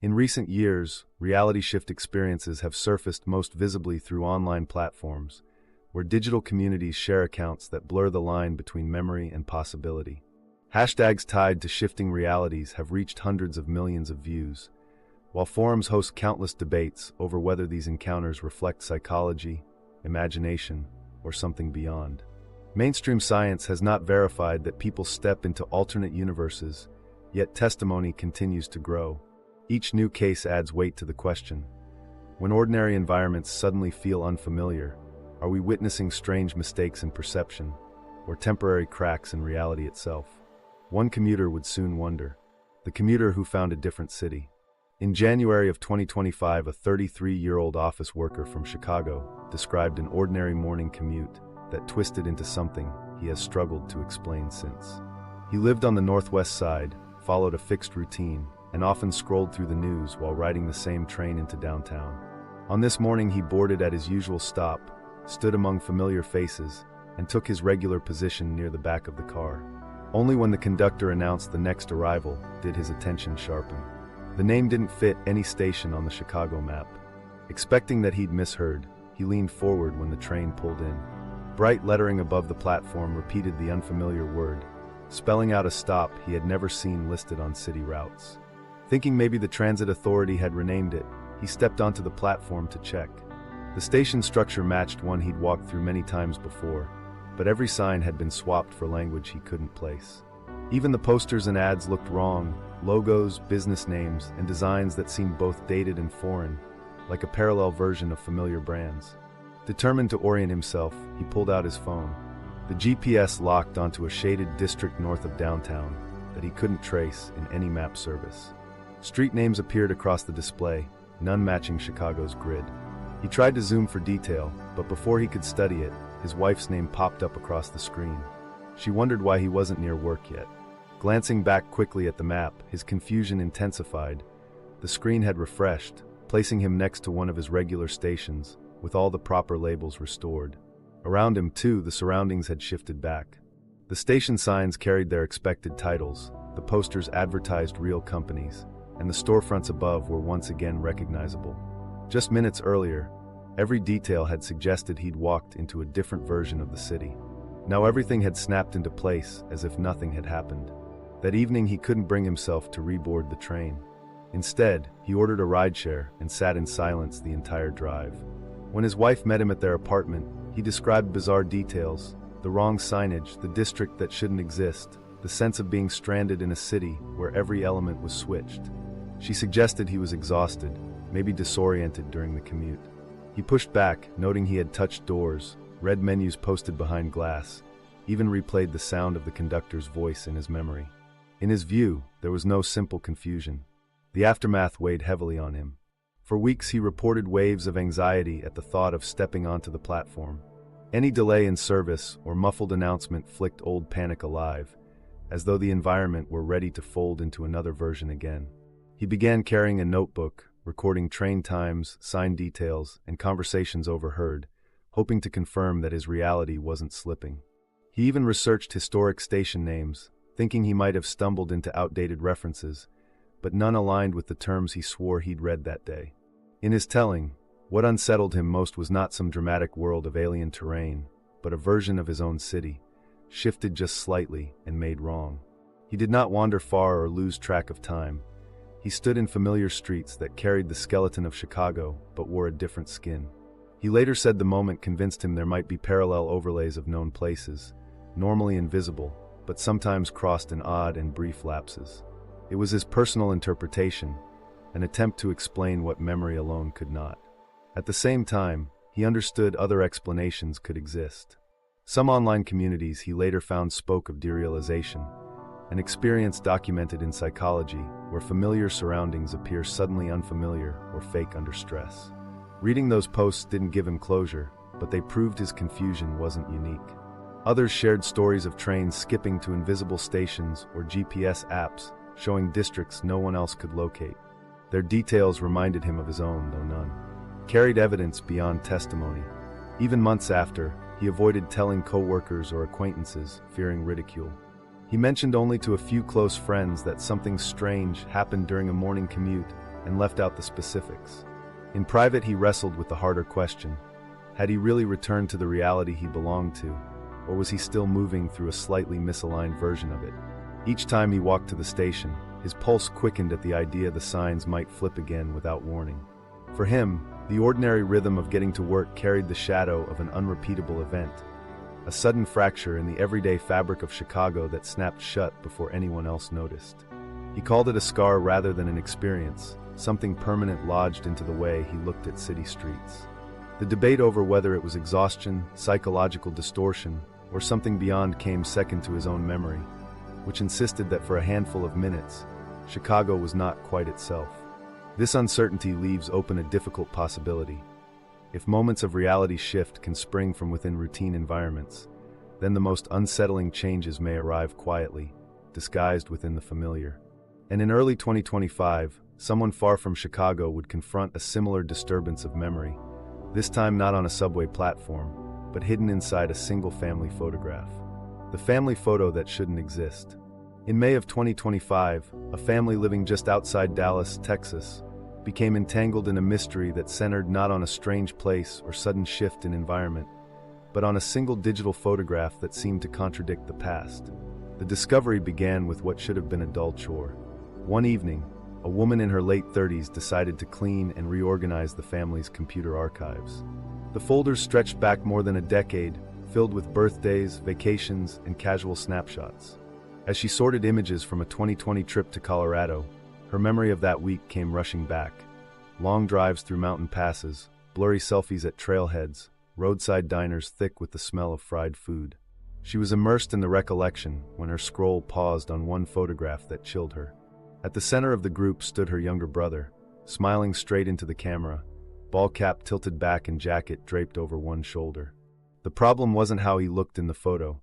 In recent years, reality shift experiences have surfaced most visibly through online platforms, where digital communities share accounts that blur the line between memory and possibility. Hashtags tied to shifting realities have reached hundreds of millions of views, while forums host countless debates over whether these encounters reflect psychology, imagination, or something beyond. Mainstream science has not verified that people step into alternate universes, yet testimony continues to grow. Each new case adds weight to the question. When ordinary environments suddenly feel unfamiliar, are we witnessing strange mistakes in perception, or temporary cracks in reality itself? One commuter would soon wonder. The commuter who found a different city. In January of 2025, a 33-year-old office worker from Chicago described an ordinary morning commute that twisted into something he has struggled to explain since. He lived on the Northwest Side, followed a fixed routine, and often scrolled through the news while riding the same train into downtown. On this morning, he boarded at his usual stop, stood among familiar faces, and took his regular position near the back of the car. Only when the conductor announced the next arrival did his attention sharpen. The name didn't fit any station on the Chicago map. Expecting that he'd misheard, he leaned forward when the train pulled in. Bright lettering above the platform repeated the unfamiliar word, spelling out a stop he had never seen listed on city routes. Thinking maybe the transit authority had renamed it, he stepped onto the platform to check. The station structure matched one he'd walked through many times before, but every sign had been swapped for language he couldn't place. Even the posters and ads looked wrong, logos, business names, and designs that seemed both dated and foreign, like a parallel version of familiar brands. Determined to orient himself, he pulled out his phone. The GPS locked onto a shaded district north of downtown that he couldn't trace in any map service. Street names appeared across the display, none matching Chicago's grid. He tried to zoom for detail, but before he could study it, his wife's name popped up across the screen. She wondered why he wasn't near work yet. Glancing back quickly at the map, his confusion intensified. The screen had refreshed, placing him next to one of his regular stations, with all the proper labels restored. Around him, too, the surroundings had shifted back. The station signs carried their expected titles, the posters advertised real companies, and the storefronts above were once again recognizable. Just minutes earlier, every detail had suggested he'd walked into a different version of the city. Now everything had snapped into place as if nothing had happened. That evening he couldn't bring himself to reboard the train. Instead, he ordered a rideshare and sat in silence the entire drive. When his wife met him at their apartment, he described bizarre details, the wrong signage, the district that shouldn't exist, the sense of being stranded in a city where every element was switched. She suggested he was exhausted, maybe disoriented during the commute. He pushed back, noting he had touched doors, read menus posted behind glass, even replayed the sound of the conductor's voice in his memory. In his view, there was no simple confusion. The aftermath weighed heavily on him. For weeks he reported waves of anxiety at the thought of stepping onto the platform. Any delay in service or muffled announcement flicked old panic alive, as though the environment were ready to fold into another version again. He began carrying a notebook, recording train times, sign details, and conversations overheard, hoping to confirm that his reality wasn't slipping. He even researched historic station names, thinking he might have stumbled into outdated references, but none aligned with the terms he swore he'd read that day. In his telling, what unsettled him most was not some dramatic world of alien terrain, but a version of his own city, shifted just slightly and made wrong. He did not wander far or lose track of time. He stood in familiar streets that carried the skeleton of Chicago but wore a different skin. He later said the moment convinced him there might be parallel overlays of known places, normally invisible, but sometimes crossed in odd and brief lapses. It was his personal interpretation, an attempt to explain what memory alone could not. At the same time, he understood other explanations could exist. Some online communities he later found spoke of derealization, an experience documented in psychology where familiar surroundings appear suddenly unfamiliar or fake under stress. Reading those posts didn't give him closure, but they proved his confusion wasn't unique. Others shared stories of trains skipping to invisible stations or GPS apps showing districts no one else could locate. Their details reminded him of his own, though none carried evidence beyond testimony. Even months after, he avoided telling coworkers or acquaintances, fearing ridicule. He mentioned only to a few close friends that something strange happened during a morning commute, and left out the specifics. In private, he wrestled with the harder question: had he really returned to the reality he belonged to, or was he still moving through a slightly misaligned version of it? Each time he walked to the station, his pulse quickened at the idea the signs might flip again without warning. For him, the ordinary rhythm of getting to work carried the shadow of an unrepeatable event, a sudden fracture in the everyday fabric of Chicago that snapped shut before anyone else noticed. He called it a scar rather than an experience, something permanent lodged into the way he looked at city streets. The debate over whether it was exhaustion, psychological distortion, or something beyond came second to his own memory, which insisted that for a handful of minutes, Chicago was not quite itself. This uncertainty leaves open a difficult possibility. If moments of reality shift can spring from within routine environments, then the most unsettling changes may arrive quietly, disguised within the familiar. And in early 2025, someone far from Chicago would confront a similar disturbance of memory, this time not on a subway platform, but hidden inside a single family photograph. The family photo that shouldn't exist. In May of 2025, a family living just outside Dallas, Texas, became entangled in a mystery that centered not on a strange place or sudden shift in environment, but on a single digital photograph that seemed to contradict the past. The discovery began with what should have been a dull chore. One evening, a woman in her late 30s decided to clean and reorganize the family's computer archives. The folders stretched back more than a decade, filled with birthdays, vacations, and casual snapshots. As she sorted images from a 2020 trip to Colorado, her memory of that week came rushing back. Long drives through mountain passes, blurry selfies at trailheads, roadside diners thick with the smell of fried food. She was immersed in the recollection when her scroll paused on one photograph that chilled her. At the center of the group stood her younger brother, smiling straight into the camera, ball cap tilted back and jacket draped over one shoulder. The problem wasn't how he looked in the photo.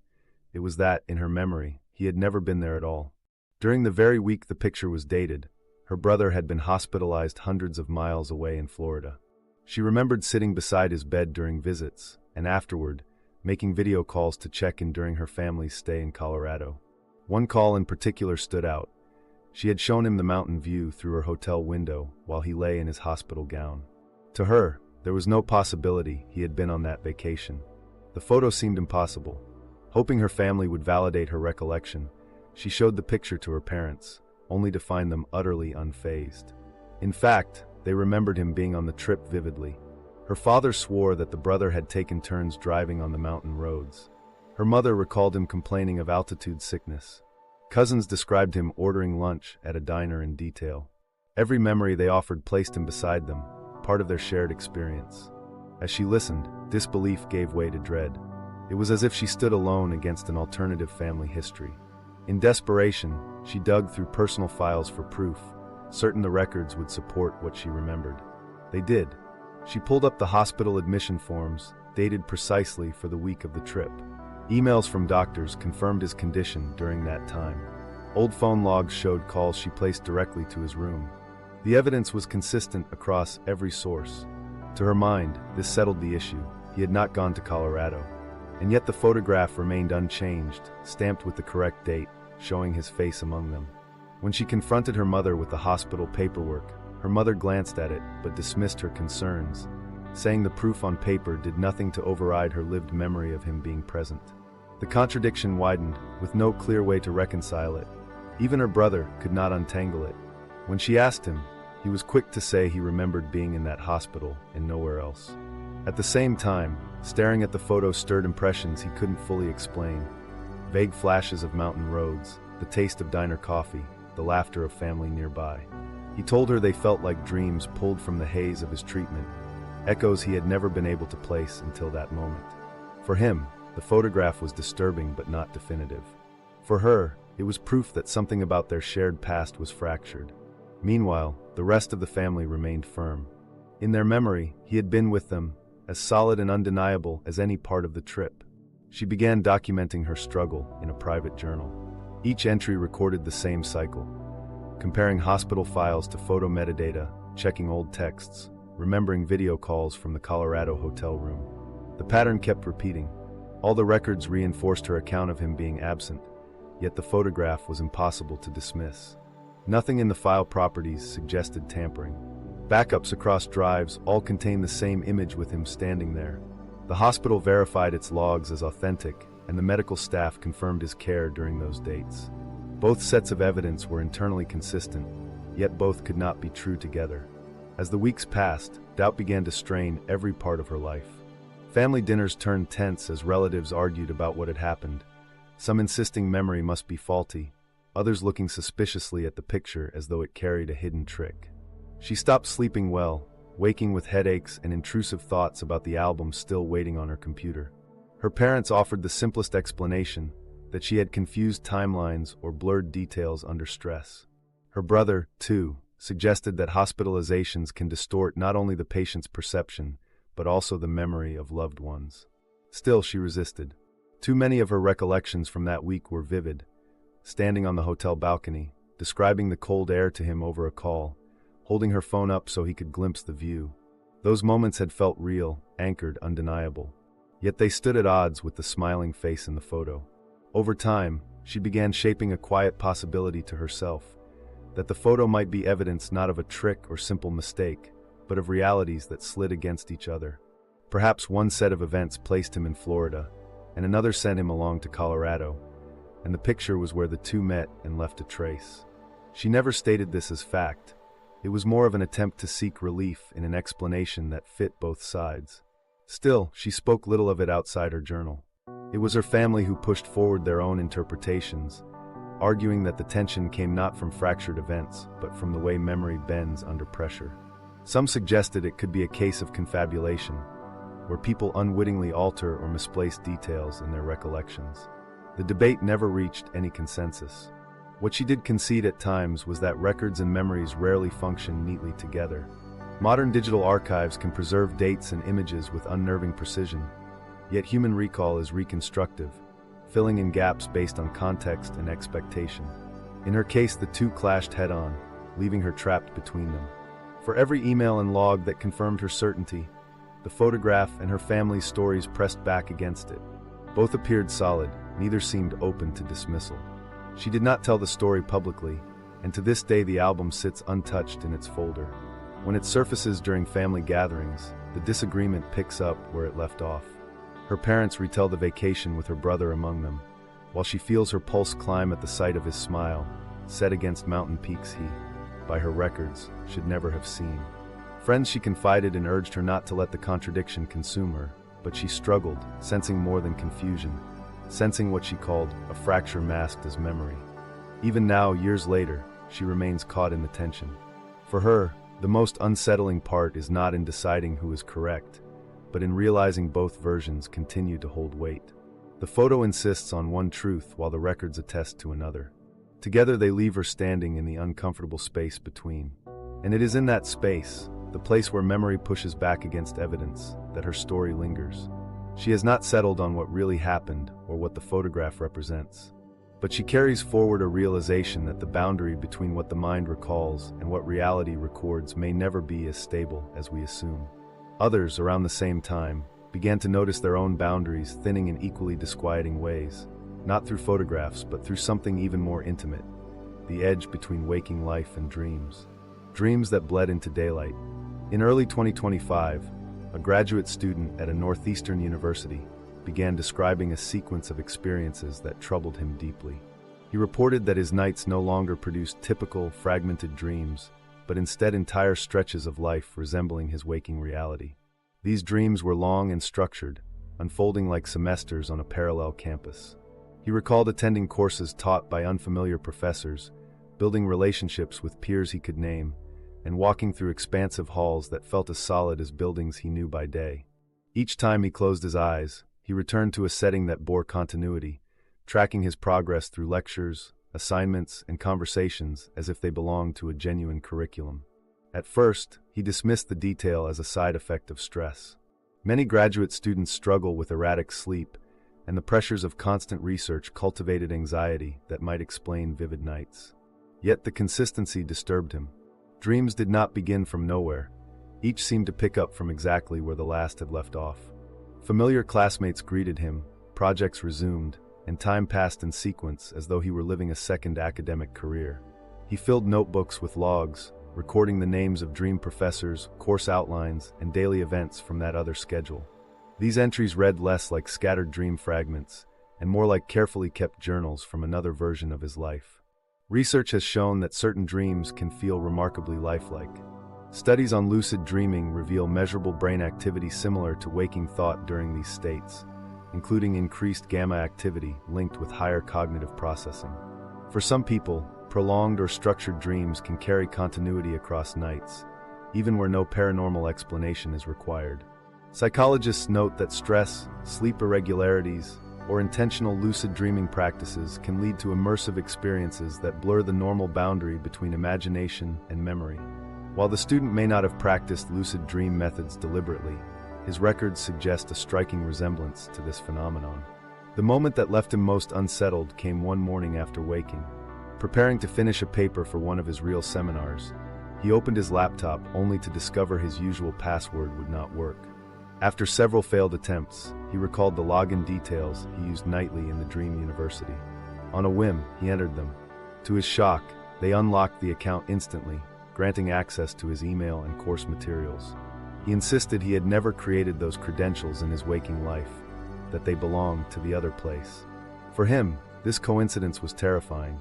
It was that, in her memory, he had never been there at all. During the very week the picture was dated, her brother had been hospitalized hundreds of miles away in Florida. She remembered sitting beside his bed during visits, and afterward, making video calls to check in during her family's stay in Colorado. One call in particular stood out. She had shown him the mountain view through her hotel window while he lay in his hospital gown. To her, there was no possibility he had been on that vacation. The photo seemed impossible. Hoping her family would validate her recollection, she showed the picture to her parents, only to find them utterly unfazed. In fact, they remembered him being on the trip vividly. Her father swore that the brother had taken turns driving on the mountain roads. Her mother recalled him complaining of altitude sickness. Cousins described him ordering lunch at a diner in detail. Every memory they offered placed him beside them, part of their shared experience. As she listened, disbelief gave way to dread. It was as if she stood alone against an alternative family history. In desperation, she dug through personal files for proof, certain the records would support what she remembered. They did. She pulled up the hospital admission forms, dated precisely for the week of the trip. Emails from doctors confirmed his condition during that time. Old phone logs showed calls she placed directly to his room. The evidence was consistent across every source. To her mind, this settled the issue. He had not gone to Colorado. And yet the photograph remained unchanged, stamped with the correct date, showing his face among them. When she confronted her mother with the hospital paperwork, her mother glanced at it but dismissed her concerns, saying the proof on paper did nothing to override her lived memory of him being present. The contradiction widened, with no clear way to reconcile it. Even her brother could not untangle it. When she asked him, he was quick to say he remembered being in that hospital and nowhere else. At the same time, staring at the photo stirred impressions he couldn't fully explain. Vague flashes of mountain roads, the taste of diner coffee, the laughter of family nearby. He told her they felt like dreams pulled from the haze of his treatment, echoes he had never been able to place until that moment. For him, the photograph was disturbing but not definitive. For her, it was proof that something about their shared past was fractured. Meanwhile, the rest of the family remained firm. In their memory, he had been with them, as solid and undeniable as any part of the trip. She began documenting her struggle in a private journal. Each entry recorded the same cycle, comparing hospital files to photo metadata, checking old texts, remembering video calls from the Colorado hotel room. The pattern kept repeating. All the records reinforced her account of him being absent, yet the photograph was impossible to dismiss. Nothing in the file properties suggested tampering. Backups across drives all contain the same image with him standing there. The hospital verified its logs as authentic, and the medical staff confirmed his care during those dates. Both sets of evidence were internally consistent, yet both could not be true together. As the weeks passed, doubt began to strain every part of her life. Family dinners turned tense as relatives argued about what had happened, some insisting memory must be faulty, others looking suspiciously at the picture as though it carried a hidden trick. She stopped sleeping well, waking with headaches and intrusive thoughts about the album still waiting on her computer. Her parents offered the simplest explanation, that she had confused timelines or blurred details under stress. Her brother, too, suggested that hospitalizations can distort not only the patient's perception, but also the memory of loved ones. Still, she resisted. Too many of her recollections from that week were vivid, standing on the hotel balcony, describing the cold air to him over a call, holding her phone up so he could glimpse the view. Those moments had felt real, anchored, undeniable. Yet they stood at odds with the smiling face in the photo. Over time, she began shaping a quiet possibility to herself, that the photo might be evidence not of a trick or simple mistake, but of realities that slid against each other. Perhaps one set of events placed him in Florida, and another sent him along to Colorado, and the picture was where the two met and left a trace. She never stated this as fact. It was more of an attempt to seek relief in an explanation that fit both sides. Still, she spoke little of it outside her journal. It was her family who pushed forward their own interpretations, arguing that the tension came not from fractured events, but from the way memory bends under pressure. Some suggested it could be a case of confabulation, where people unwittingly alter or misplace details in their recollections. The debate never reached any consensus. What she did concede at times was that records and memories rarely function neatly together. Modern digital archives can preserve dates and images with unnerving precision, yet human recall is reconstructive, filling in gaps based on context and expectation. In her case, the two clashed head-on, leaving her trapped between them. For every email and log that confirmed her certainty, the photograph and her family's stories pressed back against it. Both appeared solid, neither seemed open to dismissal. She did not tell the story publicly, and to this day the album sits untouched in its folder. When it surfaces during family gatherings, the disagreement picks up where it left off. Her parents retell the vacation with her brother among them, while she feels her pulse climb at the sight of his smile, set against mountain peaks he, by her records, should never have seen. Friends she confided and urged her not to let the contradiction consume her, but she struggled, sensing more than confusion, sensing what she called a fracture masked as memory. Even now, years later, she remains caught in the tension. For her, the most unsettling part is not in deciding who is correct, but in realizing both versions continue to hold weight. The photo insists on one truth while the records attest to another. Together they leave her standing in the uncomfortable space between. And it is in that space, the place where memory pushes back against evidence, that her story lingers. She has not settled on what really happened or what the photograph represents. But she carries forward a realization that the boundary between what the mind recalls and what reality records may never be as stable as we assume. Others, around the same time, began to notice their own boundaries thinning in equally disquieting ways, not through photographs but through something even more intimate, the edge between waking life and dreams. Dreams that bled into daylight. In early 2025, a graduate student at a northeastern university began describing a sequence of experiences that troubled him deeply. He reported that his nights no longer produced typical, fragmented dreams, but instead entire stretches of life resembling his waking reality. These dreams were long and structured, unfolding like semesters on a parallel campus. He recalled attending courses taught by unfamiliar professors, building relationships with peers he could name, and walking through expansive halls that felt as solid as buildings he knew by day. Each time he closed his eyes, he returned to a setting that bore continuity, tracking his progress through lectures, assignments, and conversations as if they belonged to a genuine curriculum. At first, he dismissed the detail as a side effect of stress. Many graduate students struggle with erratic sleep, and the pressures of constant research cultivated anxiety that might explain vivid nights. Yet the consistency disturbed him. Dreams did not begin from nowhere. Each seemed to pick up from exactly where the last had left off. Familiar classmates greeted him, projects resumed, and time passed in sequence as though he were living a second academic career. He filled notebooks with logs, recording the names of dream professors, course outlines, and daily events from that other schedule. These entries read less like scattered dream fragments, and more like carefully kept journals from another version of his life. Research has shown that certain dreams can feel remarkably lifelike. Studies on lucid dreaming reveal measurable brain activity similar to waking thought during these states, including increased gamma activity linked with higher cognitive processing. For some people, prolonged or structured dreams can carry continuity across nights, even where no paranormal explanation is required. Psychologists note that stress, sleep irregularities, or intentional lucid dreaming practices can lead to immersive experiences that blur the normal boundary between imagination and memory. While the student may not have practiced lucid dream methods deliberately, his records suggest a striking resemblance to this phenomenon. The moment that left him most unsettled came one morning after waking. Preparing to finish a paper for one of his real seminars, he opened his laptop only to discover his usual password would not work. After several failed attempts, he recalled the login details he used nightly in the Dream University. On a whim, he entered them. To his shock, they unlocked the account instantly, granting access to his email and course materials. He insisted he had never created those credentials in his waking life, that they belonged to the other place. For him, this coincidence was terrifying.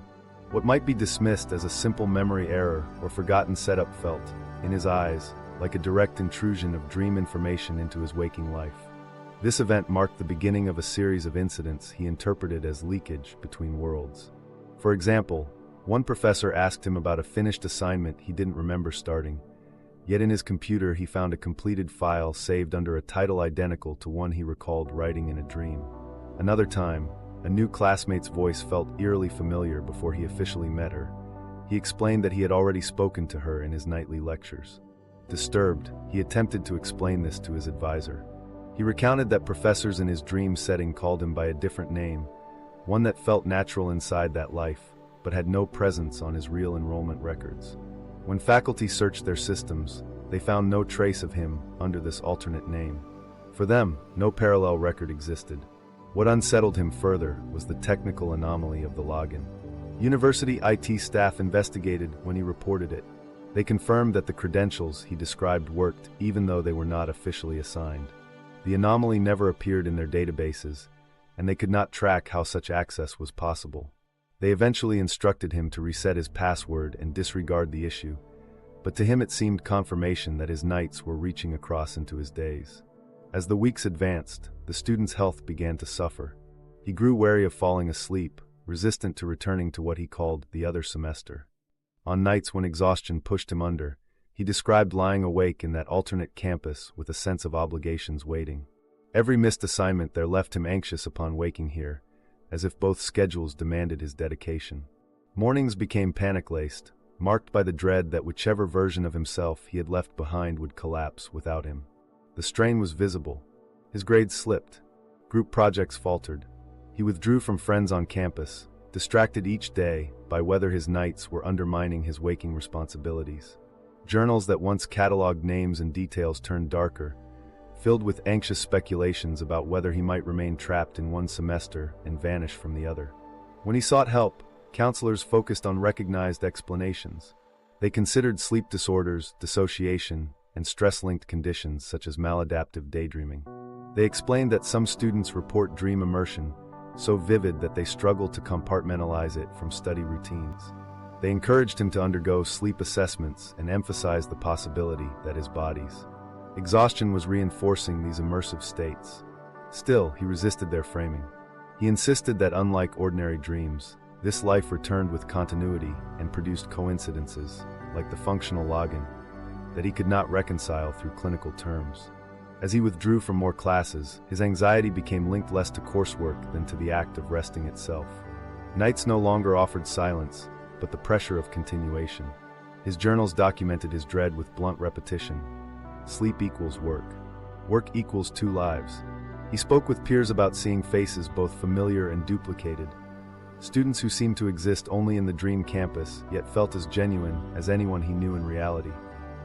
What might be dismissed as a simple memory error or forgotten setup felt, in his eyes, like a direct intrusion of dream information into his waking life. This event marked the beginning of a series of incidents he interpreted as leakage between worlds. For example, one professor asked him about a finished assignment he didn't remember starting, yet in his computer he found a completed file saved under a title identical to one he recalled writing in a dream. Another time, a new classmate's voice felt eerily familiar before he officially met her. He explained that he had already spoken to her in his nightly lectures. Disturbed, he attempted to explain this to his advisor. He recounted that professors in his dream setting called him by a different name, one that felt natural inside that life, but had no presence on his real enrollment records. When faculty searched their systems, they found no trace of him under this alternate name. For them, no parallel record existed. What unsettled him further was the technical anomaly of the login. University IT staff investigated when he reported it. They confirmed that the credentials he described worked even though they were not officially assigned. The anomaly never appeared in their databases, and they could not track how such access was possible. They eventually instructed him to reset his password and disregard the issue, but to him it seemed confirmation that his nights were reaching across into his days. As the weeks advanced, the student's health began to suffer. He grew wary of falling asleep, resistant to returning to what he called the other semester. On nights when exhaustion pushed him under, he described lying awake in that alternate campus with a sense of obligations waiting. Every missed assignment there left him anxious upon waking here, as if both schedules demanded his dedication. Mornings became panic-laced, marked by the dread that whichever version of himself he had left behind would collapse without him. The strain was visible. His grades slipped. Group projects faltered. He withdrew from friends on campus, distracted each day by whether his nights were undermining his waking responsibilities. Journals that once cataloged names and details turned darker, filled with anxious speculations about whether he might remain trapped in one semester and vanish from the other. When he sought help, counselors focused on recognized explanations. They considered sleep disorders, dissociation, and stress-linked conditions such as maladaptive daydreaming. They explained that some students report dream immersion, so vivid that they struggle to compartmentalize it from study routines. They encouraged him to undergo sleep assessments and emphasized the possibility that his body's exhaustion was reinforcing these immersive states. Still, he resisted their framing. He insisted that unlike ordinary dreams, this life returned with continuity and produced coincidences, like the functional login, that he could not reconcile through clinical terms. As he withdrew from more classes, his anxiety became linked less to coursework than to the act of resting itself. Nights no longer offered silence, but the pressure of continuation. His journals documented his dread with blunt repetition. Sleep equals work. Work equals two lives. He spoke with peers about seeing faces both familiar and duplicated. Students who seemed to exist only in the dream campus, yet felt as genuine as anyone he knew in reality.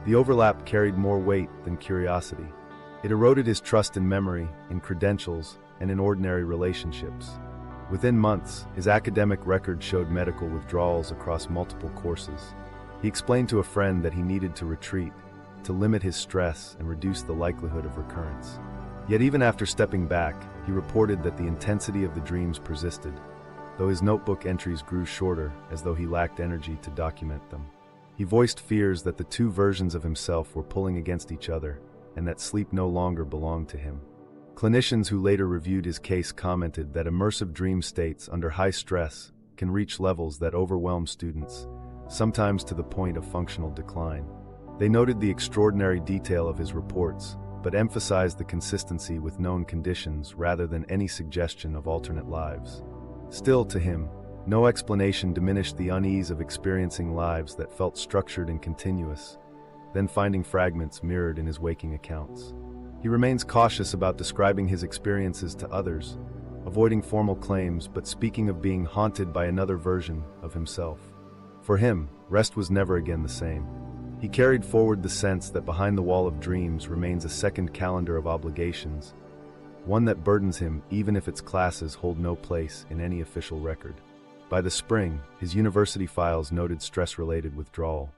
The overlap carried more weight than curiosity. It eroded his trust in memory, in credentials, and in ordinary relationships. Within months, his academic record showed medical withdrawals across multiple courses. He explained to a friend that he needed to retreat, to limit his stress and reduce the likelihood of recurrence. Yet even after stepping back, he reported that the intensity of the dreams persisted, though his notebook entries grew shorter as though he lacked energy to document them. He voiced fears that the two versions of himself were pulling against each other and that sleep no longer belonged to him. Clinicians who later reviewed his case commented that immersive dream states under high stress can reach levels that overwhelm students, sometimes to the point of functional decline. They noted the extraordinary detail of his reports, but emphasized the consistency with known conditions rather than any suggestion of alternate lives. Still, to him, no explanation diminished the unease of experiencing lives that felt structured and continuous, then finding fragments mirrored in his waking accounts. He remains cautious about describing his experiences to others, avoiding formal claims but speaking of being haunted by another version of himself. For him, rest was never again the same. He carried forward the sense that behind the wall of dreams remains a second calendar of obligations, one that burdens him even if its classes hold no place in any official record. By the spring, his university files noted stress-related withdrawal.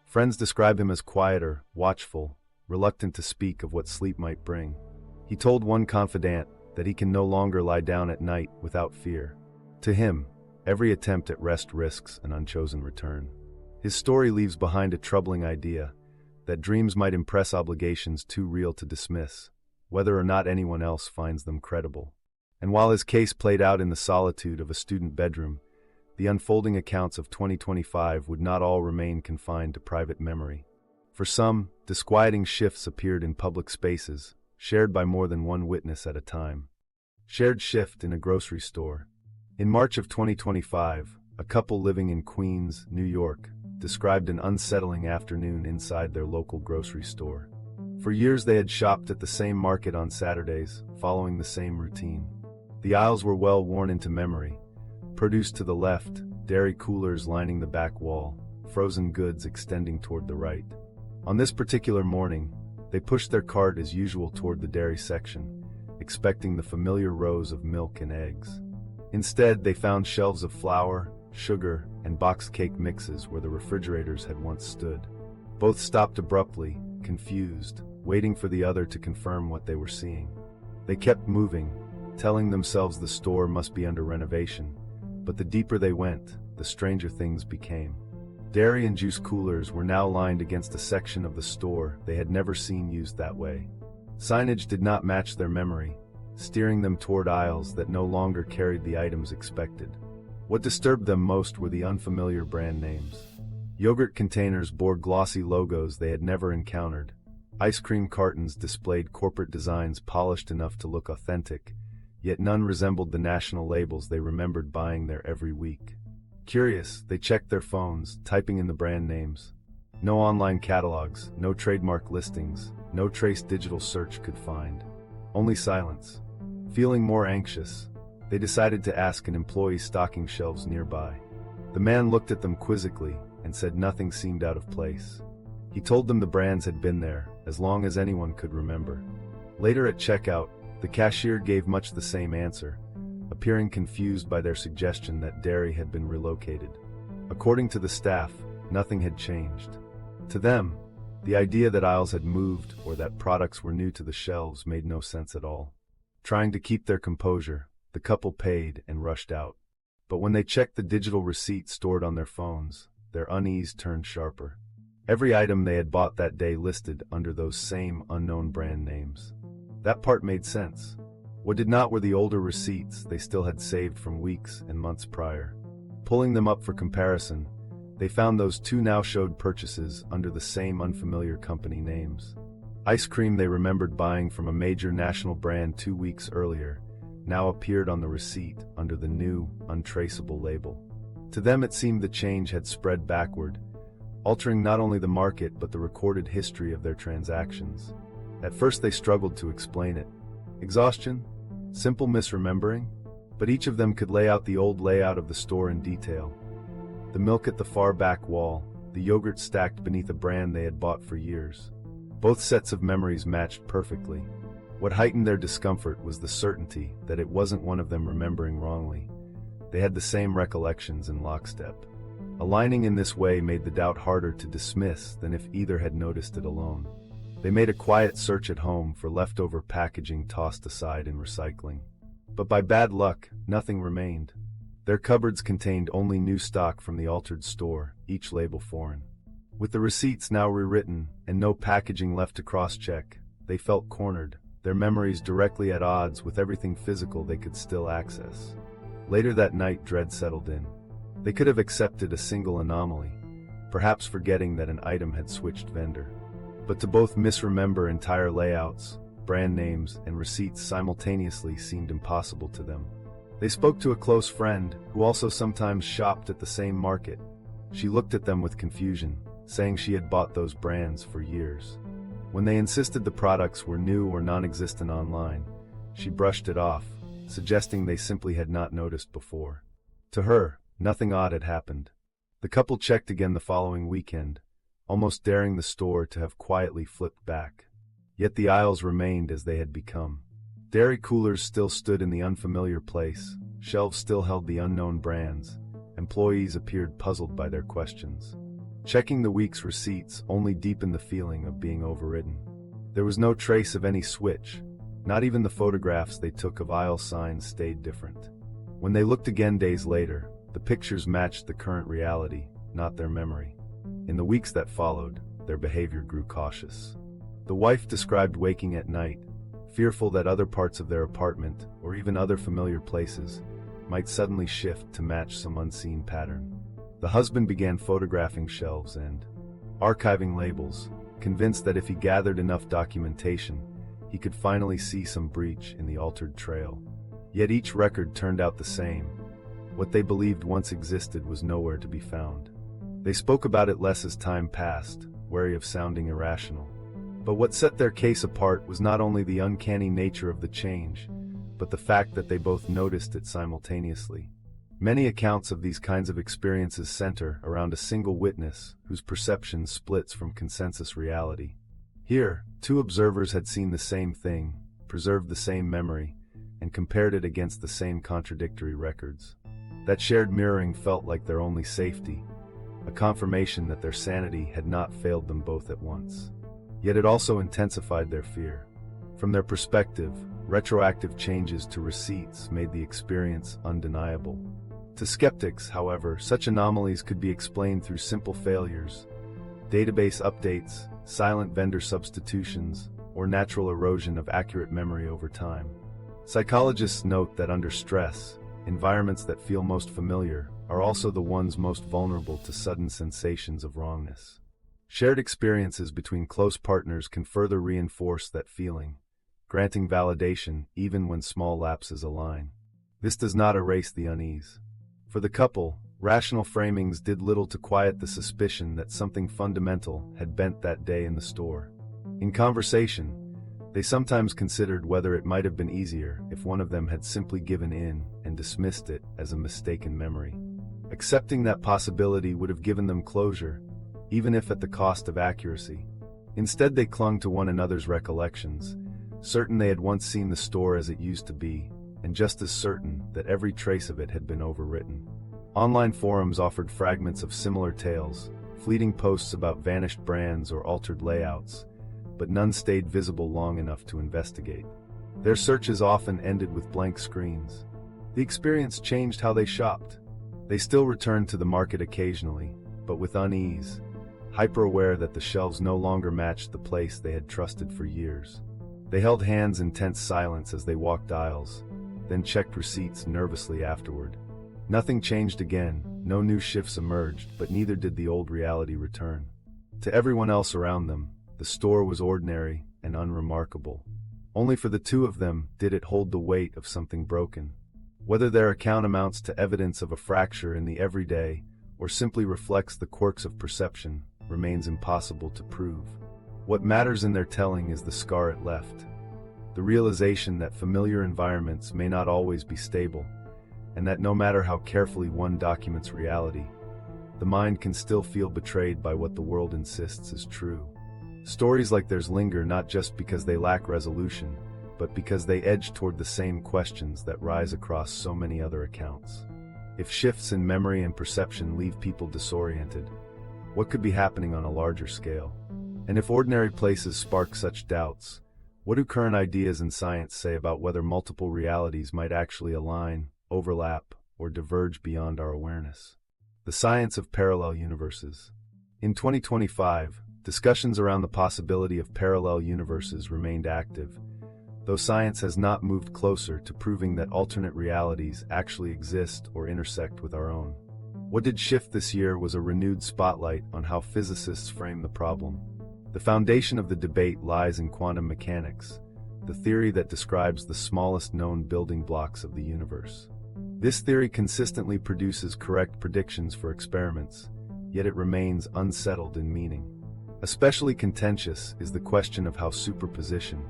Friends describe him as quieter, watchful, reluctant to speak of what sleep might bring. He told one confidant that he can no longer lie down at night without fear. To him, every attempt at rest risks an unchosen return. His story leaves behind a troubling idea that dreams might impress obligations too real to dismiss, whether or not anyone else finds them credible. And while his case played out in the solitude of a student bedroom, the unfolding accounts of 2025 would not all remain confined to private memory. For some, disquieting shifts appeared in public spaces, shared by more than one witness at a time. Shared shift in a grocery store. In March of 2025, a couple living in Queens, New York, described an unsettling afternoon inside their local grocery store. For years they had shopped at the same market on Saturdays, following the same routine. The aisles were well worn into memory. Produce to the left, dairy coolers lining the back wall, frozen goods extending toward the right. On this particular morning, they pushed their cart as usual toward the dairy section, expecting the familiar rows of milk and eggs. Instead, they found shelves of flour, sugar, and boxed cake mixes where the refrigerators had once stood. Both stopped abruptly, confused, waiting for the other to confirm what they were seeing. They kept moving, telling themselves the store must be under renovation, but the deeper they went, the stranger things became. Dairy and juice coolers were now lined against a section of the store they had never seen used that way. Signage did not match their memory, steering them toward aisles that no longer carried the items expected. What disturbed them most were the unfamiliar brand names. Yogurt containers bore glossy logos they had never encountered. Ice cream cartons displayed corporate designs polished enough to look authentic, yet none resembled the national labels they remembered buying there every week. Curious, they checked their phones, typing in the brand names. No online catalogs, no trademark listings, no trace digital search could find. Only silence. Feeling more anxious, they decided to ask an employee stocking shelves nearby. The man looked at them quizzically and said nothing seemed out of place. He told them the brands had been there, as long as anyone could remember. Later at checkout, the cashier gave much the same answer, appearing confused by their suggestion that dairy had been relocated. According to the staff, nothing had changed. To them, the idea that aisles had moved or that products were new to the shelves made no sense at all. Trying to keep their composure, the couple paid and rushed out. But when they checked the digital receipt stored on their phones, their unease turned sharper. Every item they had bought that day listed under those same unknown brand names. That part made sense. What did not were the older receipts they still had saved from weeks and months prior. Pulling them up for comparison, they found those two now showed purchases under the same unfamiliar company names. Ice cream they remembered buying from a major national brand 2 weeks earlier now appeared on the receipt under the new, untraceable label. To them it seemed the change had spread backward, altering not only the market but the recorded history of their transactions. At first they struggled to explain it. Exhaustion? Simple misremembering? But each of them could lay out the old layout of the store in detail. The milk at the far back wall, the yogurt stacked beneath a brand they had bought for years. Both sets of memories matched perfectly. What heightened their discomfort was the certainty that it wasn't one of them remembering wrongly, They had the same recollections in lockstep. Aligning in this way made the doubt harder to dismiss than if either had noticed it alone. They made a quiet search at home for leftover packaging tossed aside in recycling. But by bad luck, nothing remained. Their cupboards contained only new stock from the altered store, each label foreign. With the receipts now rewritten and no packaging left to cross-check, they felt cornered, their memories directly at odds with everything physical they could still access. Later that night, dread settled in. They could have accepted a single anomaly, perhaps forgetting that an item had switched vendor. But to both misremember entire layouts, brand names, and receipts simultaneously seemed impossible to them. They spoke to a close friend, who also sometimes shopped at the same market. She looked at them with confusion, saying she had bought those brands for years. When they insisted the products were new or non-existent online, she brushed it off, suggesting they simply had not noticed before. To her, nothing odd had happened. The couple checked again the following weekend, almost daring the store to have quietly flipped back. Yet the aisles remained as they had become. Dairy coolers still stood in the unfamiliar place, shelves still held the unknown brands, employees appeared puzzled by their questions. Checking the week's receipts only deepened the feeling of being overridden. There was no trace of any switch, not even the photographs they took of aisle signs stayed different. When they looked again days later, the pictures matched the current reality, not their memory. In the weeks that followed, their behavior grew cautious. The wife described waking at night, fearful that other parts of their apartment, or even other familiar places, might suddenly shift to match some unseen pattern. The husband began photographing shelves and archiving labels, convinced that if he gathered enough documentation, he could finally see some breach in the altered trail. Yet each record turned out the same. What they believed once existed was nowhere to be found. They spoke about it less as time passed, wary of sounding irrational. But what set their case apart was not only the uncanny nature of the change, but the fact that they both noticed it simultaneously. Many accounts of these kinds of experiences center around a single witness whose perception splits from consensus reality. Here, two observers had seen the same thing, preserved the same memory, and compared it against the same contradictory records. That shared mirroring felt like their only safety, a confirmation that their sanity had not failed them both at once. Yet it also intensified their fear. From their perspective, retroactive changes to receipts made the experience undeniable. To skeptics, however, such anomalies could be explained through simple failures, database updates, silent vendor substitutions, or natural erosion of accurate memory over time. Psychologists note that under stress, environments that feel most familiar are also the ones most vulnerable to sudden sensations of wrongness. Shared experiences between close partners can further reinforce that feeling, granting validation even when small lapses align. This does not erase the unease. For the couple, rational framings did little to quiet the suspicion that something fundamental had bent that day in the store. In conversation, they sometimes considered whether it might have been easier if one of them had simply given in and dismissed it as a mistaken memory. Accepting that possibility would have given them closure, even if at the cost of accuracy. Instead, they clung to one another's recollections, certain they had once seen the store as it used to be, and just as certain that every trace of it had been overwritten. Online forums offered fragments of similar tales, fleeting posts about vanished brands or altered layouts, but none stayed visible long enough to investigate. Their searches often ended with blank screens. The experience changed how they shopped. They still returned to the market occasionally, but with unease, hyper-aware that the shelves no longer matched the place they had trusted for years. They held hands in tense silence as they walked aisles, then checked receipts nervously afterward. Nothing changed again, no new shifts emerged, but neither did the old reality return. To everyone else around them, the store was ordinary and unremarkable. Only for the two of them did it hold the weight of something broken. Whether their account amounts to evidence of a fracture in the everyday, or simply reflects the quirks of perception, remains impossible to prove. What matters in their telling is the scar it left. The realization that familiar environments may not always be stable, and that no matter how carefully one documents reality, the mind can still feel betrayed by what the world insists is true. Stories like theirs linger not just because they lack resolution, but because they edge toward the same questions that rise across so many other accounts. If shifts in memory and perception leave people disoriented, what could be happening on a larger scale? And if ordinary places spark such doubts, what do current ideas in science say about whether multiple realities might actually align, overlap, or diverge beyond our awareness? The science of parallel universes. In 2025, discussions around the possibility of parallel universes remained active, though science has not moved closer to proving that alternate realities actually exist or intersect with our own. What did shift this year was a renewed spotlight on how physicists frame the problem. The foundation of the debate lies in quantum mechanics, the theory that describes the smallest known building blocks of the universe. This theory consistently produces correct predictions for experiments, yet it remains unsettled in meaning. Especially contentious is the question of how superposition,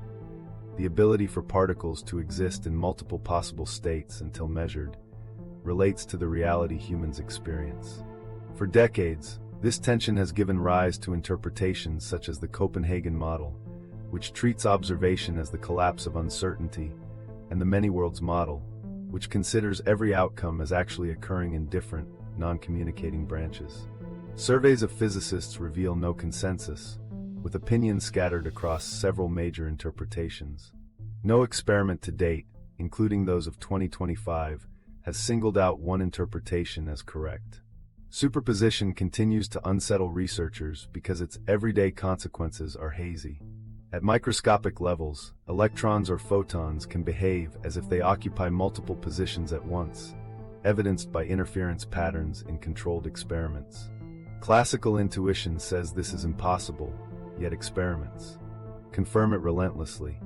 the ability for particles to exist in multiple possible states until measured, relates to the reality humans experience. For decades, this tension has given rise to interpretations such as the Copenhagen model, which treats observation as the collapse of uncertainty, and the many worlds model, which considers every outcome as actually occurring in different, non-communicating branches. Surveys of physicists reveal no consensus, with opinions scattered across several major interpretations. No experiment to date, including those of 2025, has singled out one interpretation as correct. Superposition continues to unsettle researchers because its everyday consequences are hazy. At microscopic levels, electrons or photons can behave as if they occupy multiple positions at once, evidenced by interference patterns in controlled experiments. Classical intuition says this is impossible, yet experiments confirm it relentlessly.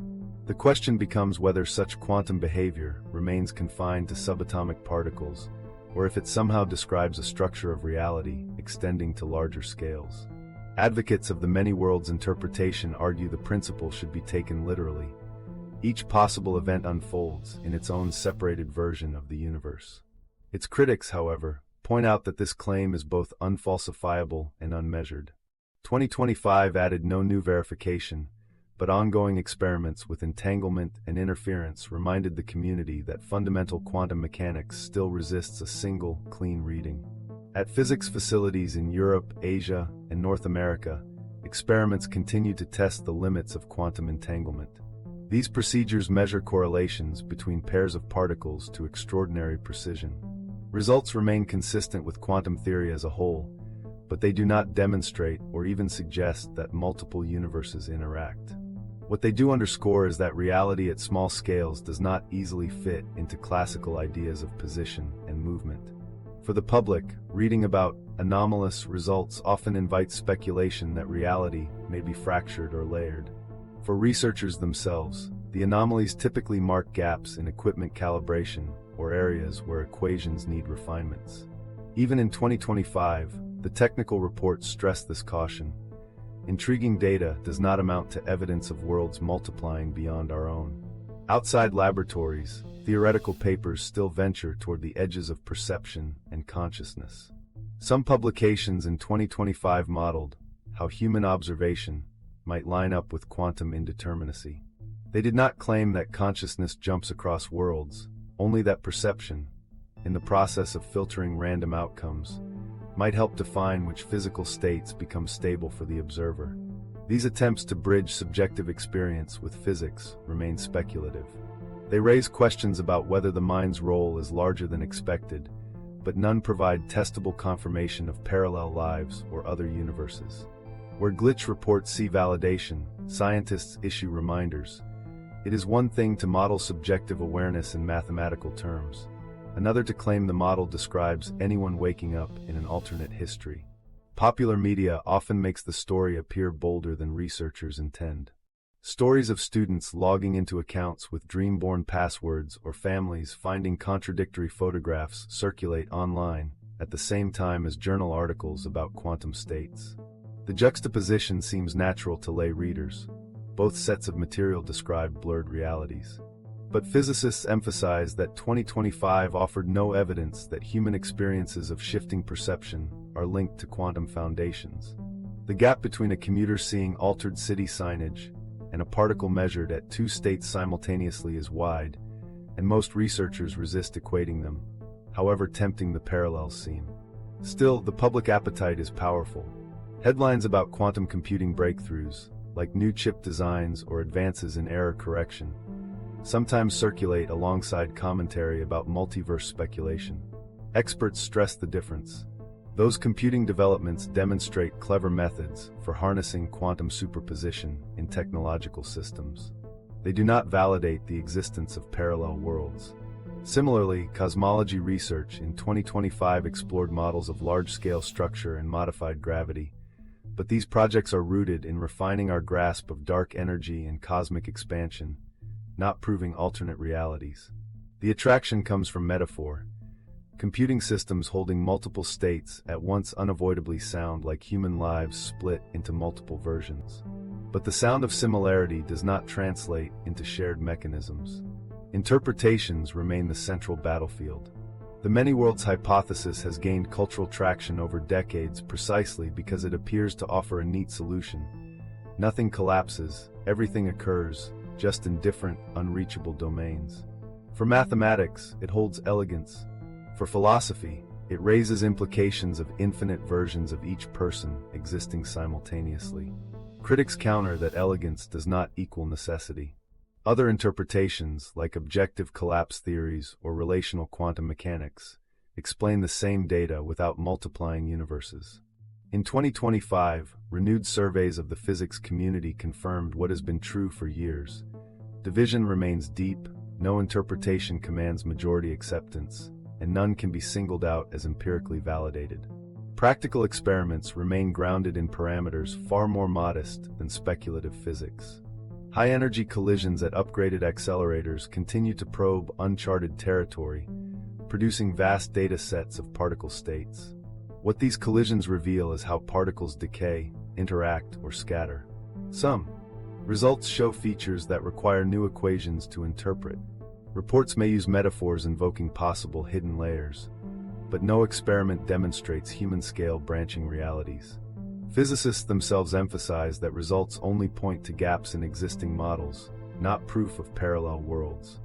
The question becomes whether such quantum behavior remains confined to subatomic particles, or if it somehow describes a structure of reality extending to larger scales. Advocates of the many worlds interpretation argue the principle should be taken literally. Each possible event unfolds in its own separated version of the universe. Its critics, however, point out that this claim is both unfalsifiable and unmeasured. 2025 added no new verification, but ongoing experiments with entanglement and interference reminded the community that fundamental quantum mechanics still resists a single, clean reading. At physics facilities in Europe, Asia, and North America, experiments continue to test the limits of quantum entanglement. These procedures measure correlations between pairs of particles to extraordinary precision. Results remain consistent with quantum theory as a whole, but they do not demonstrate or even suggest that multiple universes interact. What they do underscore is that reality at small scales does not easily fit into classical ideas of position and movement. For the public, reading about anomalous results often invites speculation that reality may be fractured or layered. For researchers themselves, the anomalies typically mark gaps in equipment calibration or areas where equations need refinements. Even in 2025, the technical reports stress this caution. Intriguing data does not amount to evidence of worlds multiplying beyond our own. Outside laboratories, theoretical papers still venture toward the edges of perception and consciousness. Some publications in 2025 modeled how human observation might line up with quantum indeterminacy. They did not claim that consciousness jumps across worlds, only that perception, in the process of filtering random outcomes, might help define which physical states become stable for the observer. These attempts to bridge subjective experience with physics remain speculative. They raise questions about whether the mind's role is larger than expected, but none provide testable confirmation of parallel lives or other universes. Where glitch reports see validation, scientists issue reminders. It is one thing to model subjective awareness in mathematical terms, another to claim the model describes anyone waking up in an alternate history. Popular media often makes the story appear bolder than researchers intend. Stories of students logging into accounts with dream-born passwords or families finding contradictory photographs circulate online at the same time as journal articles about quantum states. The juxtaposition seems natural to lay readers. Both sets of material describe blurred realities. But physicists emphasize that 2025 offered no evidence that human experiences of shifting perception are linked to quantum foundations. The gap between a commuter seeing altered city signage and a particle measured at two states simultaneously is wide, and most researchers resist equating them. however tempting the parallels seem. Still, the public appetite is powerful. Headlines about quantum computing breakthroughs, like new chip designs or advances in error correction, sometimes circulate alongside commentary about multiverse speculation. Experts stress the difference. Those computing developments demonstrate clever methods for harnessing quantum superposition in technological systems. They do not validate the existence of parallel worlds. Similarly, cosmology research in 2025 explored models of large-scale structure and modified gravity, but these projects are rooted in refining our grasp of dark energy and cosmic expansion, not proving alternate realities. The attraction comes from metaphor. Computing systems holding multiple states at once unavoidably sound like human lives split into multiple versions. But the sound of similarity does not translate into shared mechanisms. Interpretations remain the central battlefield. The many worlds hypothesis has gained cultural traction over decades precisely because it appears to offer a neat solution. Nothing collapses, everything occurs, just in different, unreachable domains. For mathematics, it holds elegance. For philosophy, it raises implications of infinite versions of each person existing simultaneously. Critics counter that elegance does not equal necessity. Other interpretations, like objective collapse theories or relational quantum mechanics, explain the same data without multiplying universes. In 2025, renewed surveys of the physics community confirmed what has been true for years. Division remains deep, no interpretation commands majority acceptance, and none can be singled out as empirically validated. Practical experiments remain grounded in parameters far more modest than speculative physics. High-energy collisions at upgraded accelerators continue to probe uncharted territory, producing vast data sets of particle states. What these collisions reveal is how particles decay, interact, or scatter. Some results show features that require new equations to interpret. Reports may use metaphors invoking possible hidden layers, but no experiment demonstrates human-scale branching realities. Physicists themselves emphasize that results only point to gaps in existing models, not proof of parallel worlds.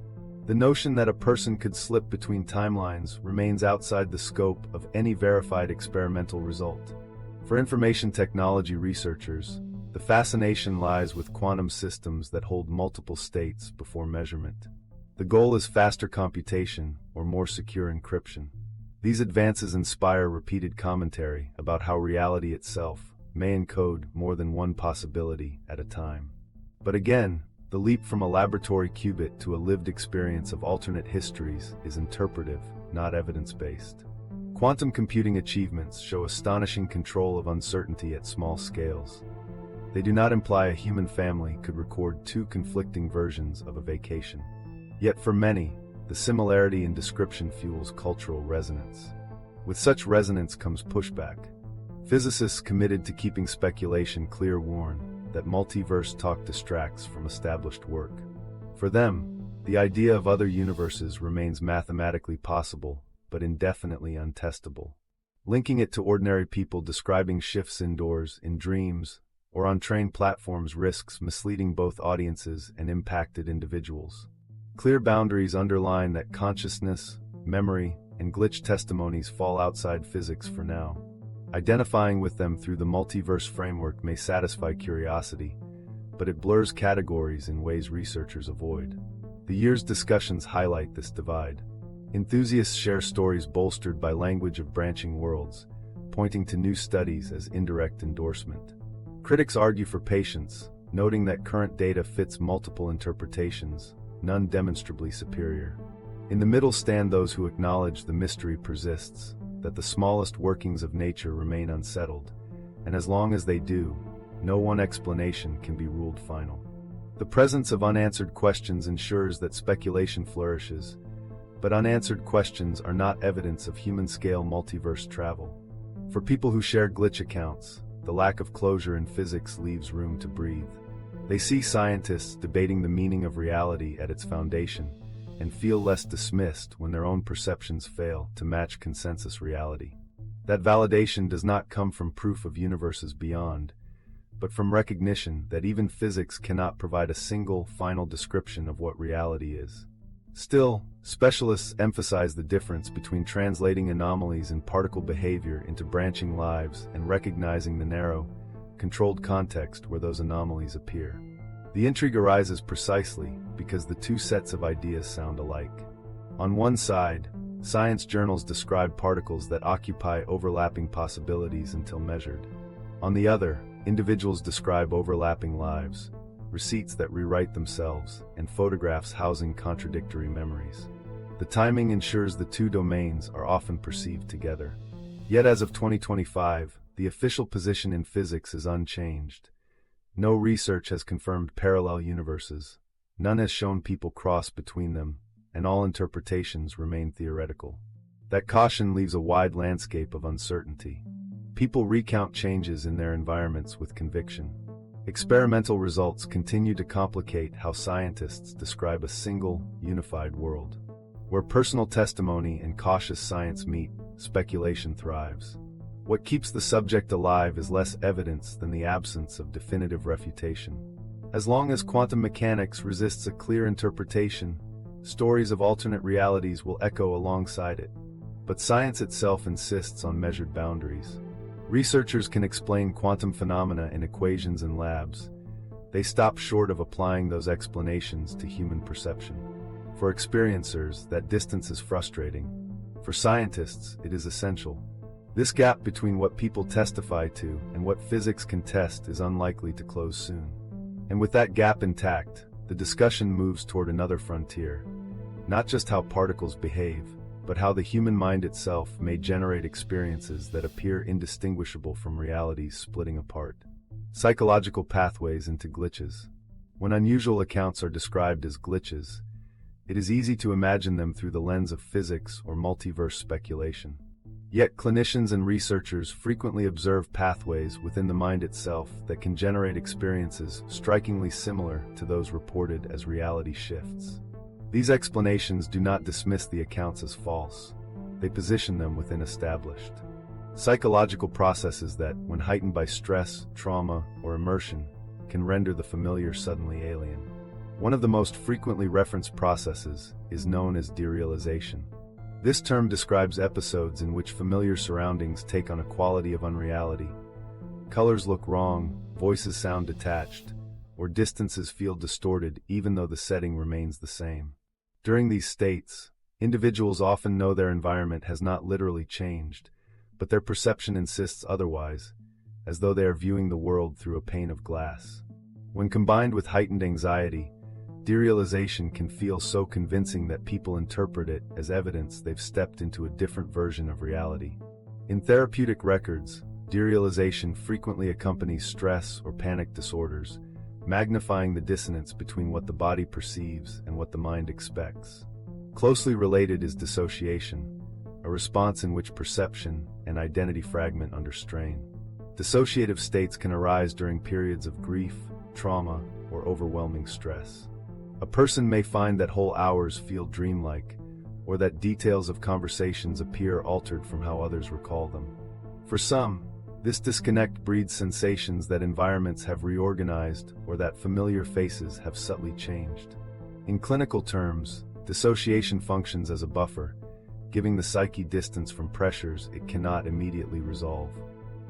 The notion that a person could slip between timelines remains outside the scope of any verified experimental result. For information technology researchers, the fascination lies with quantum systems that hold multiple states before measurement. The goal is faster computation or more secure encryption. These advances inspire repeated commentary about how reality itself may encode more than one possibility at a time. But again, the leap from a laboratory qubit to a lived experience of alternate histories is interpretive, not evidence-based. Quantum computing achievements show astonishing control of uncertainty at small scales. They do not imply a human family could record two conflicting versions of a vacation. Yet for many, the similarity in description fuels cultural resonance. With such resonance comes pushback. Physicists committed to keeping speculation clear warn that multiverse talk distracts from established work. For them, the idea of other universes remains mathematically possible, but indefinitely untestable. Linking it to ordinary people describing shifts indoors, in dreams, or on train platforms risks misleading both audiences and impacted individuals. Clear boundaries underline that consciousness, memory, and glitch testimonies fall outside physics for now. Identifying with them through the multiverse framework may satisfy curiosity, but it blurs categories in ways researchers avoid. The year's discussions highlight this divide. Enthusiasts share stories bolstered by language of branching worlds, pointing to new studies as indirect endorsement. Critics argue for patience, noting that current data fits multiple interpretations, none demonstrably superior. In the middle stand those who acknowledge the mystery persists, that the smallest workings of nature remain unsettled, and as long as they do, no one explanation can be ruled final. The presence of unanswered questions ensures that speculation flourishes, but unanswered questions are not evidence of human-scale multiverse travel. For people who share glitch accounts, the lack of closure in physics leaves room to breathe. They see scientists debating the meaning of reality at its foundation, and feel less dismissed when their own perceptions fail to match consensus reality. That validation does not come from proof of universes beyond, but from recognition that even physics cannot provide a single, final description of what reality is. Still, specialists emphasize the difference between translating anomalies in particle behavior into branching lives and recognizing the narrow, controlled context where those anomalies appear. The intrigue arises precisely because the two sets of ideas sound alike. On one side, science journals describe particles that occupy overlapping possibilities until measured. On the other, individuals describe overlapping lives, receipts that rewrite themselves, and photographs housing contradictory memories. The timing ensures the two domains are often perceived together. Yet as of 2025, the official position in physics is unchanged. No research has confirmed parallel universes, none has shown people cross between them, and all interpretations remain theoretical. That caution leaves a wide landscape of uncertainty. People recount changes in their environments with conviction. Experimental results continue to complicate how scientists describe a single, unified world. Where personal testimony and cautious science meet, speculation thrives. What keeps the subject alive is less evidence than the absence of definitive refutation. As long as quantum mechanics resists a clear interpretation, stories of alternate realities will echo alongside it. But science itself insists on measured boundaries. Researchers can explain quantum phenomena in equations in labs. They stop short of applying those explanations to human perception. For experiencers, that distance is frustrating. For scientists, it is essential. This gap between what people testify to and what physics can test is unlikely to close soon. And with that gap intact, the discussion moves toward another frontier. Not just how particles behave, but how the human mind itself may generate experiences that appear indistinguishable from realities splitting apart. Psychological pathways into glitches. When unusual accounts are described as glitches, it is easy to imagine them through the lens of physics or multiverse speculation. Yet clinicians and researchers frequently observe pathways within the mind itself that can generate experiences strikingly similar to those reported as reality shifts. These explanations do not dismiss the accounts as false. They position them within established psychological processes that, when heightened by stress, trauma, or immersion, can render the familiar suddenly alien. One of the most frequently referenced processes is known as derealization. This term describes episodes in which familiar surroundings take on a quality of unreality. Colors look wrong, voices sound detached, or distances feel distorted even though the setting remains the same. During these states, individuals often know their environment has not literally changed, but their perception insists otherwise, as though they are viewing the world through a pane of glass. When combined with heightened anxiety, derealization can feel so convincing that people interpret it as evidence they've stepped into a different version of reality. In therapeutic records, derealization frequently accompanies stress or panic disorders, magnifying the dissonance between what the body perceives and what the mind expects. Closely related is dissociation, a response in which perception and identity fragment under strain. Dissociative states can arise during periods of grief, trauma, or overwhelming stress. A person may find that whole hours feel dreamlike, or that details of conversations appear altered from how others recall them. For some, this disconnect breeds sensations that environments have reorganized or that familiar faces have subtly changed. In clinical terms, dissociation functions as a buffer, giving the psyche distance from pressures it cannot immediately resolve.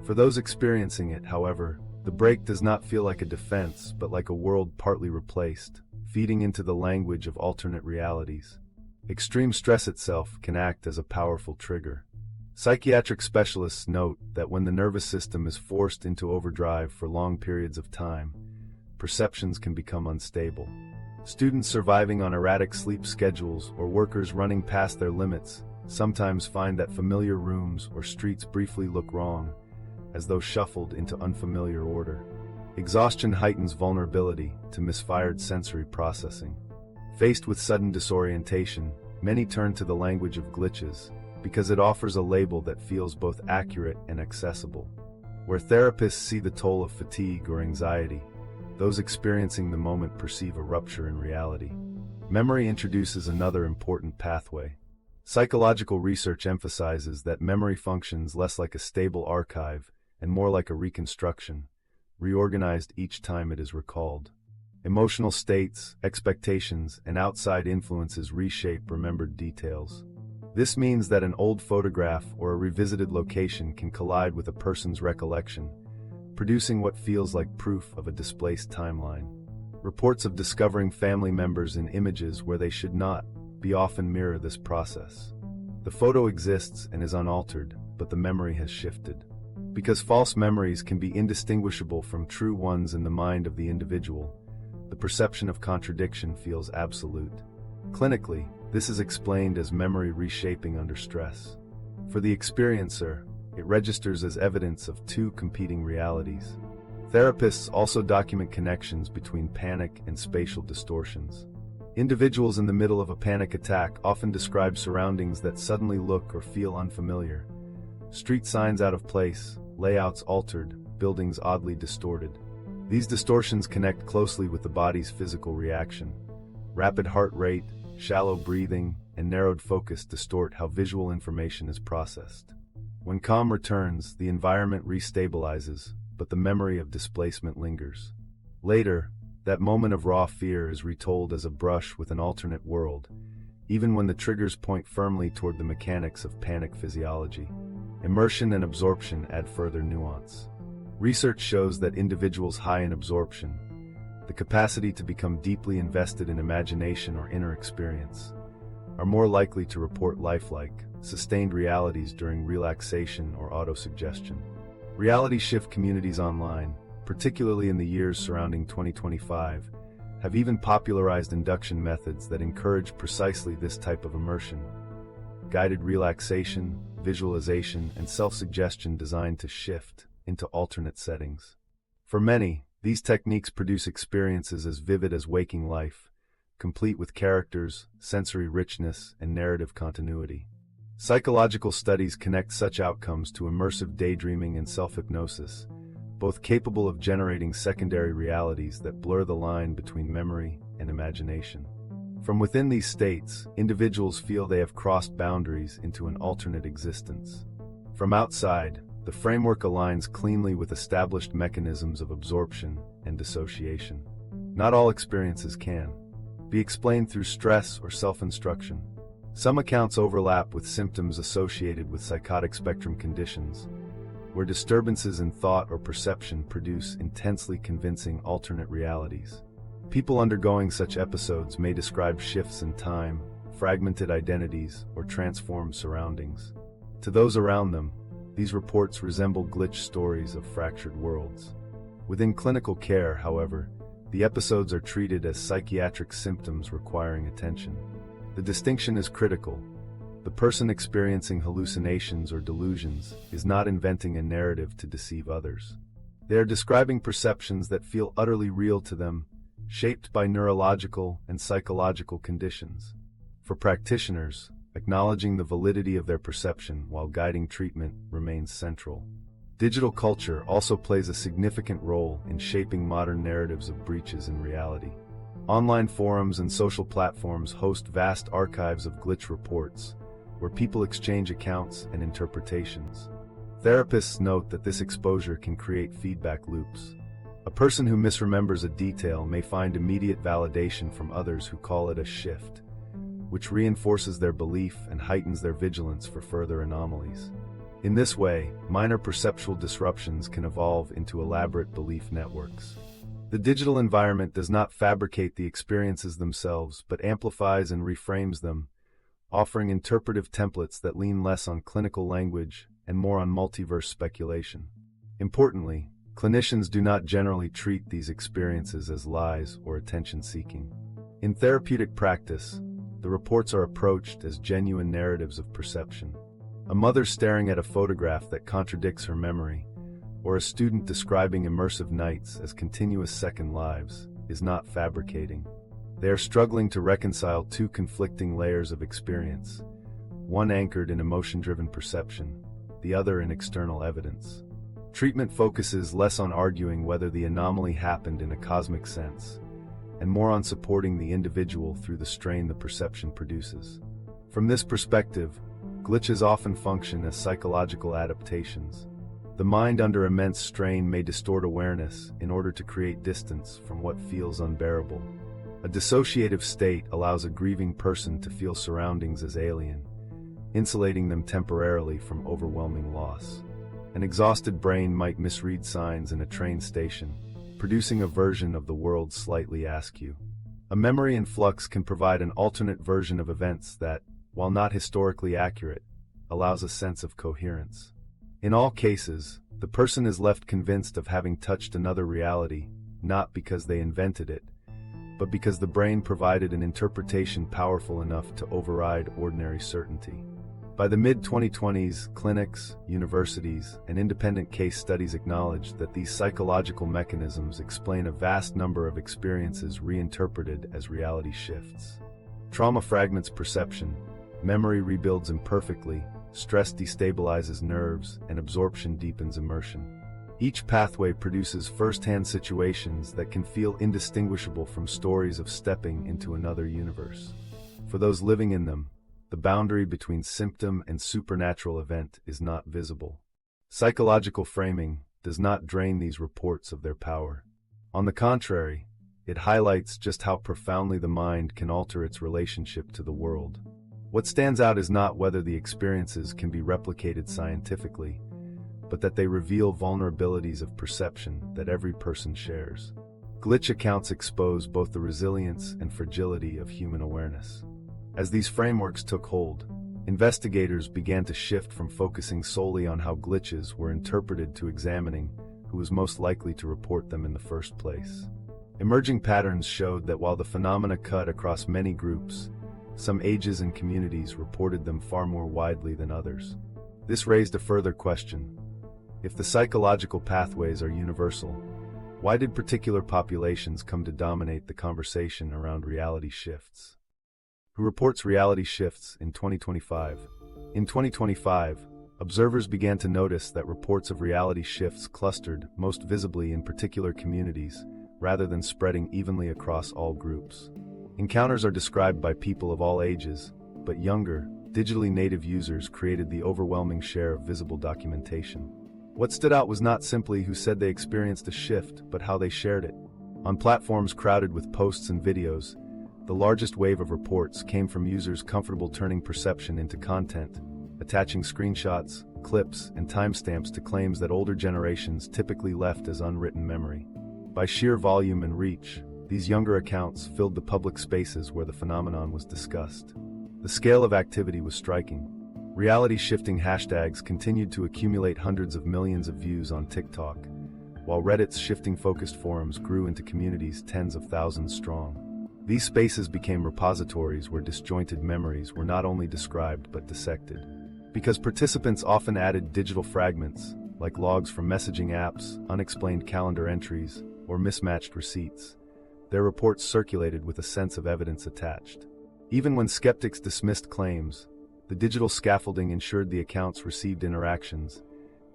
For those experiencing it, however, the break does not feel like a defense but like a world partly replaced, feeding into the language of alternate realities. Extreme stress itself can act as a powerful trigger. Psychiatric specialists note that when the nervous system is forced into overdrive for long periods of time, perceptions can become unstable. Students surviving on erratic sleep schedules or workers running past their limits sometimes find that familiar rooms or streets briefly look wrong, as though shuffled into unfamiliar order. Exhaustion heightens vulnerability to misfired sensory processing. Faced with sudden disorientation, many turn to the language of glitches, because it offers a label that feels both accurate and accessible. Where therapists see the toll of fatigue or anxiety, those experiencing the moment perceive a rupture in reality. Memory introduces another important pathway. Psychological research emphasizes that memory functions less like a stable archive and more like a reconstruction, reorganized each time it is recalled. Emotional states, expectations, and outside influences reshape remembered details. This means that an old photograph or a revisited location can collide with a person's recollection, producing what feels like proof of a displaced timeline. Reports of discovering family members in images where they should not be often mirror this process. The photo exists and is unaltered, but the memory has shifted. Because false memories can be indistinguishable from true ones in the mind of the individual, the perception of contradiction feels absolute. Clinically, this is explained as memory reshaping under stress. For the experiencer, it registers as evidence of two competing realities. Therapists also document connections between panic and spatial distortions. Individuals in the middle of a panic attack often describe surroundings that suddenly look or feel unfamiliar. Street signs out of place, layouts altered, buildings oddly distorted. These distortions connect closely with the body's physical reaction. Rapid heart rate, shallow breathing, and narrowed focus distort how visual information is processed. When calm returns, the environment restabilizes, but the memory of displacement lingers. Later, that moment of raw fear is retold as a brush with an alternate world, even when the triggers point firmly toward the mechanics of panic physiology. Immersion and absorption add further nuance. Research shows that individuals high in absorption, the capacity to become deeply invested in imagination or inner experience, are more likely to report lifelike, sustained realities during relaxation or autosuggestion. Reality shift communities online, particularly in the years surrounding 2025, have even popularized induction methods that encourage precisely this type of immersion. Guided relaxation, visualization, and self-suggestion designed to shift into alternate settings. For many, these techniques produce experiences as vivid as waking life, complete with characters, sensory richness, and narrative continuity. Psychological studies connect such outcomes to immersive daydreaming and self-hypnosis, both capable of generating secondary realities that blur the line between memory and imagination. From within these states, individuals feel they have crossed boundaries into an alternate existence. From outside, the framework aligns cleanly with established mechanisms of absorption and dissociation. Not all experiences can be explained through stress or self-instruction. Some accounts overlap with symptoms associated with psychotic spectrum conditions, where disturbances in thought or perception produce intensely convincing alternate realities. People undergoing such episodes may describe shifts in time, fragmented identities, or transformed surroundings. To those around them, these reports resemble glitch stories of fractured worlds. Within clinical care, however, the episodes are treated as psychiatric symptoms requiring attention. The distinction is critical. The person experiencing hallucinations or delusions is not inventing a narrative to deceive others. They are describing perceptions that feel utterly real to them, shaped by neurological and psychological conditions. For practitioners, acknowledging the validity of their perception while guiding treatment remains central. Digital culture also plays a significant role in shaping modern narratives of breaches in reality. Online forums and social platforms host vast archives of glitch reports, where people exchange accounts and interpretations. Therapists note that this exposure can create feedback loops. A person who misremembers a detail may find immediate validation from others who call it a shift, which reinforces their belief and heightens their vigilance for further anomalies. In this way, minor perceptual disruptions can evolve into elaborate belief networks. The digital environment does not fabricate the experiences themselves, but amplifies and reframes them, offering interpretive templates that lean less on clinical language and more on multiverse speculation. Importantly, clinicians do not generally treat these experiences as lies or attention-seeking. In therapeutic practice, the reports are approached as genuine narratives of perception. A mother staring at a photograph that contradicts her memory, or a student describing immersive nights as continuous second lives, is not fabricating. They are struggling to reconcile two conflicting layers of experience, one anchored in emotion-driven perception, the other in external evidence. Treatment focuses less on arguing whether the anomaly happened in a cosmic sense, and more on supporting the individual through the strain the perception produces. From this perspective, glitches often function as psychological adaptations. The mind under immense strain may distort awareness in order to create distance from what feels unbearable. A dissociative state allows a grieving person to feel surroundings as alien, insulating them temporarily from overwhelming loss. An exhausted brain might misread signs in a train station, producing a version of the world slightly askew. A memory in flux can provide an alternate version of events that, while not historically accurate, allows a sense of coherence. In all cases, the person is left convinced of having touched another reality, not because they invented it, but because the brain provided an interpretation powerful enough to override ordinary certainty. By the mid-2020s, clinics, universities, and independent case studies acknowledged that these psychological mechanisms explain a vast number of experiences reinterpreted as reality shifts. Trauma fragments perception, memory rebuilds imperfectly, stress destabilizes nerves, and absorption deepens immersion. Each pathway produces first-hand situations that can feel indistinguishable from stories of stepping into another universe. For those living in them, the boundary between symptom and supernatural event is not visible. Psychological framing does not drain these reports of their power. On the contrary, it highlights just how profoundly the mind can alter its relationship to the world. What stands out is not whether the experiences can be replicated scientifically, but that they reveal vulnerabilities of perception that every person shares. Glitch accounts expose both the resilience and fragility of human awareness. As these frameworks took hold, investigators began to shift from focusing solely on how glitches were interpreted to examining who was most likely to report them in the first place. Emerging patterns showed that while the phenomena cut across many groups, some ages and communities reported them far more widely than others. This raised a further question. If the psychological pathways are universal, why did particular populations come to dominate the conversation around reality shifts? Who reports reality shifts in 2025? In 2025, observers began to notice that reports of reality shifts clustered most visibly in particular communities, rather than spreading evenly across all groups. Encounters are described by people of all ages, but younger, digitally native users created the overwhelming share of visible documentation. What stood out was not simply who said they experienced a shift, but how they shared it. On platforms crowded with posts and videos, the largest wave of reports came from users comfortable turning perception into content, attaching screenshots, clips, and timestamps to claims that older generations typically left as unwritten memory. By sheer volume and reach, these younger accounts filled the public spaces where the phenomenon was discussed. The scale of activity was striking. Reality-shifting hashtags continued to accumulate hundreds of millions of views on TikTok, while Reddit's shifting-focused forums grew into communities tens of thousands strong. These spaces became repositories where disjointed memories were not only described but dissected. Because participants often added digital fragments, like logs from messaging apps, unexplained calendar entries, or mismatched receipts, their reports circulated with a sense of evidence attached. Even when skeptics dismissed claims, the digital scaffolding ensured the accounts received interactions,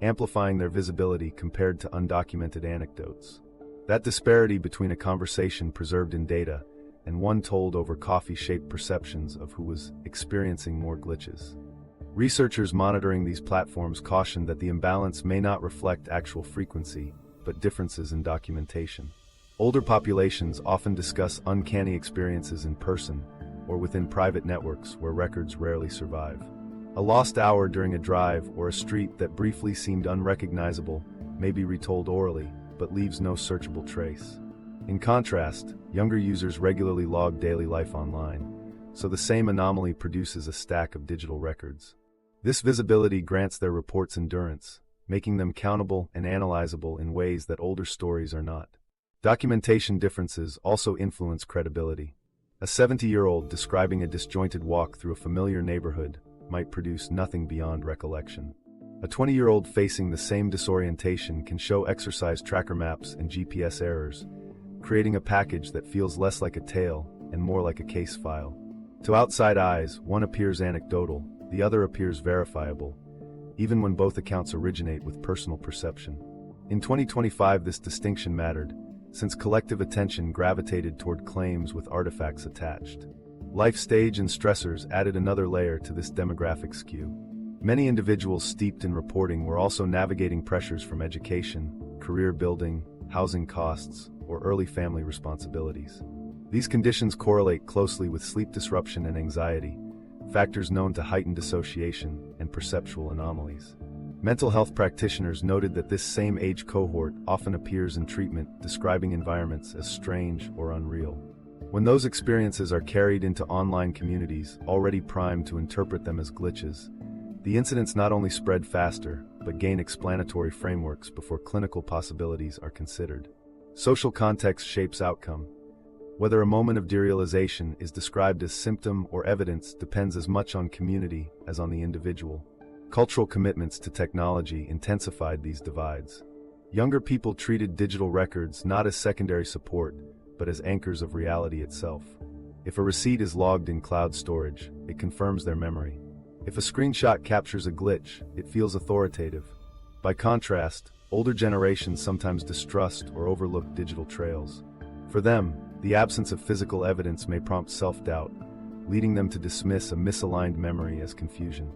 amplifying their visibility compared to undocumented anecdotes. That disparity between a conversation preserved in data and one told over coffee shaped perceptions of who was experiencing more glitches. Researchers monitoring these platforms cautioned that the imbalance may not reflect actual frequency, but differences in documentation. Older populations often discuss uncanny experiences in person or within private networks where records rarely survive. A lost hour during a drive or a street that briefly seemed unrecognizable may be retold orally, but leaves no searchable trace. In contrast, younger users regularly log daily life online, so the same anomaly produces a stack of digital records. This visibility grants their reports endurance, making them countable and analyzable in ways that older stories are not. Documentation differences also influence credibility. A 70-year-old describing a disjointed walk through a familiar neighborhood might produce nothing beyond recollection. A 20-year-old facing the same disorientation can show exercise tracker maps and GPS errors, creating a package that feels less like a tale and more like a case file. To outside eyes, one appears anecdotal, the other appears verifiable, even when both accounts originate with personal perception. In 2025, this distinction mattered, since collective attention gravitated toward claims with artifacts attached. Life stage and stressors added another layer to this demographic skew. Many individuals steeped in reporting were also navigating pressures from education, career building, housing costs, or early family responsibilities. These conditions correlate closely with sleep disruption and anxiety, factors known to heighten dissociation and perceptual anomalies. Mental health practitioners noted that this same age cohort often appears in treatment describing environments as strange or unreal. When those experiences are carried into online communities already primed to interpret them as glitches, the incidents not only spread faster, but gain explanatory frameworks before clinical possibilities are considered. Social context shapes outcome. Whether a moment of derealization is described as symptom or evidence depends as much on community as on the individual. Cultural commitments to technology intensified these divides. Younger people treated digital records not as secondary support, but as anchors of reality itself. If a receipt is logged in cloud storage, it confirms their memory. If a screenshot captures a glitch, it feels authoritative. By contrast, older generations sometimes distrust or overlook digital trails. For them, the absence of physical evidence may prompt self-doubt, leading them to dismiss a misaligned memory as confusion.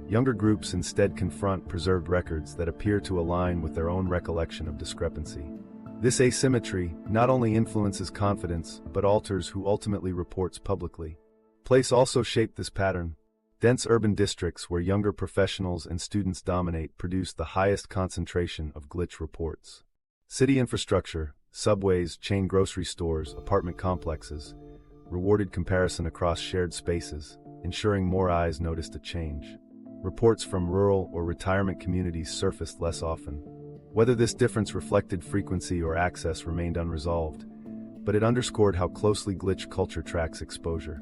Younger groups instead confront preserved records that appear to align with their own recollection of discrepancy. This asymmetry not only influences confidence, but alters who ultimately reports publicly. Place also shaped this pattern. Dense urban districts where younger professionals and students dominate produce the highest concentration of glitch reports. City infrastructure, subways, chain grocery stores, apartment complexes, rewarded comparison across shared spaces, ensuring more eyes noticed a change. Reports from rural or retirement communities surfaced less often. Whether this difference reflected frequency or access remained unresolved, but it underscored how closely glitch culture tracks exposure.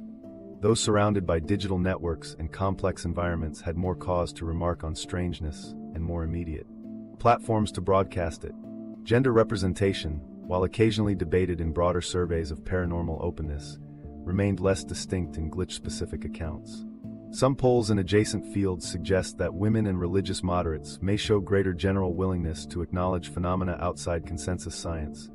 Those surrounded by digital networks and complex environments had more cause to remark on strangeness and more immediate platforms to broadcast it. Gender representation, while occasionally debated in broader surveys of paranormal openness, remained less distinct in glitch-specific accounts. Some polls in adjacent fields suggest that women and religious moderates may show greater general willingness to acknowledge phenomena outside consensus science,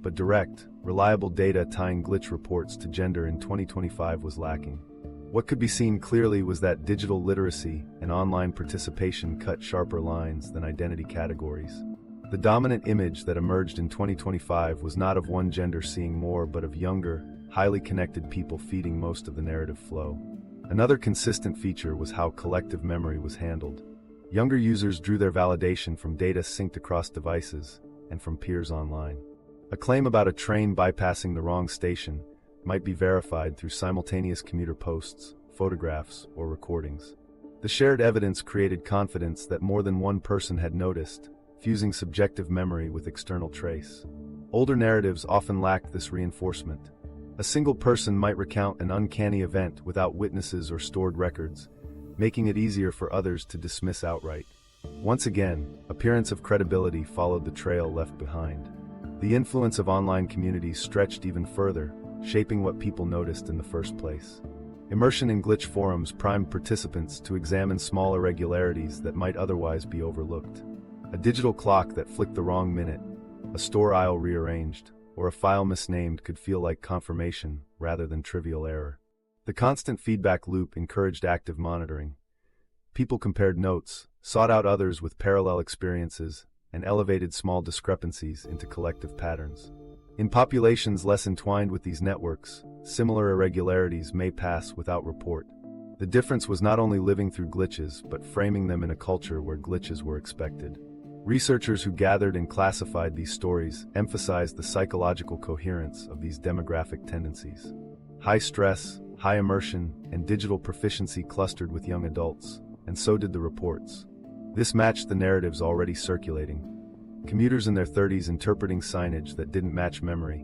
but direct, reliable data tying glitch reports to gender in 2025 was lacking. What could be seen clearly was that digital literacy and online participation cut sharper lines than identity categories. The dominant image that emerged in 2025 was not of one gender seeing more, but of younger, highly connected people feeding most of the narrative flow. Another consistent feature was how collective memory was handled. Younger users drew their validation from data synced across devices and from peers online. A claim about a train bypassing the wrong station might be verified through simultaneous commuter posts, photographs, or recordings. The shared evidence created confidence that more than one person had noticed, fusing subjective memory with external trace. Older narratives often lacked this reinforcement. A single person might recount an uncanny event without witnesses or stored records, making it easier for others to dismiss outright. Once again, appearance of credibility followed the trail left behind. The influence of online communities stretched even further, shaping what people noticed in the first place. Immersion in glitch forums primed participants to examine small irregularities that might otherwise be overlooked. A digital clock that flicked the wrong minute, a store aisle rearranged, or a file misnamed could feel like confirmation rather than trivial error. The constant feedback loop encouraged active monitoring. People compared notes, sought out others with parallel experiences, and elevated small discrepancies into collective patterns. In populations less entwined with these networks, similar irregularities may pass without report. The difference was not only living through glitches, but framing them in a culture where glitches were expected. Researchers who gathered and classified these stories emphasized the psychological coherence of these demographic tendencies. High stress, high immersion, and digital proficiency clustered with young adults, and so did the reports. This matched the narratives already circulating. Commuters in their 30s interpreting signage that didn't match memory,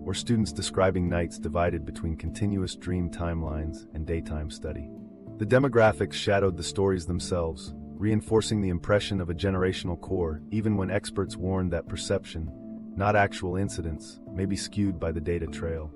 or students describing nights divided between continuous dream timelines and daytime study. The demographics shadowed the stories themselves, reinforcing the impression of a generational core, even when experts warned that perception, not actual incidents, may be skewed by the data trail.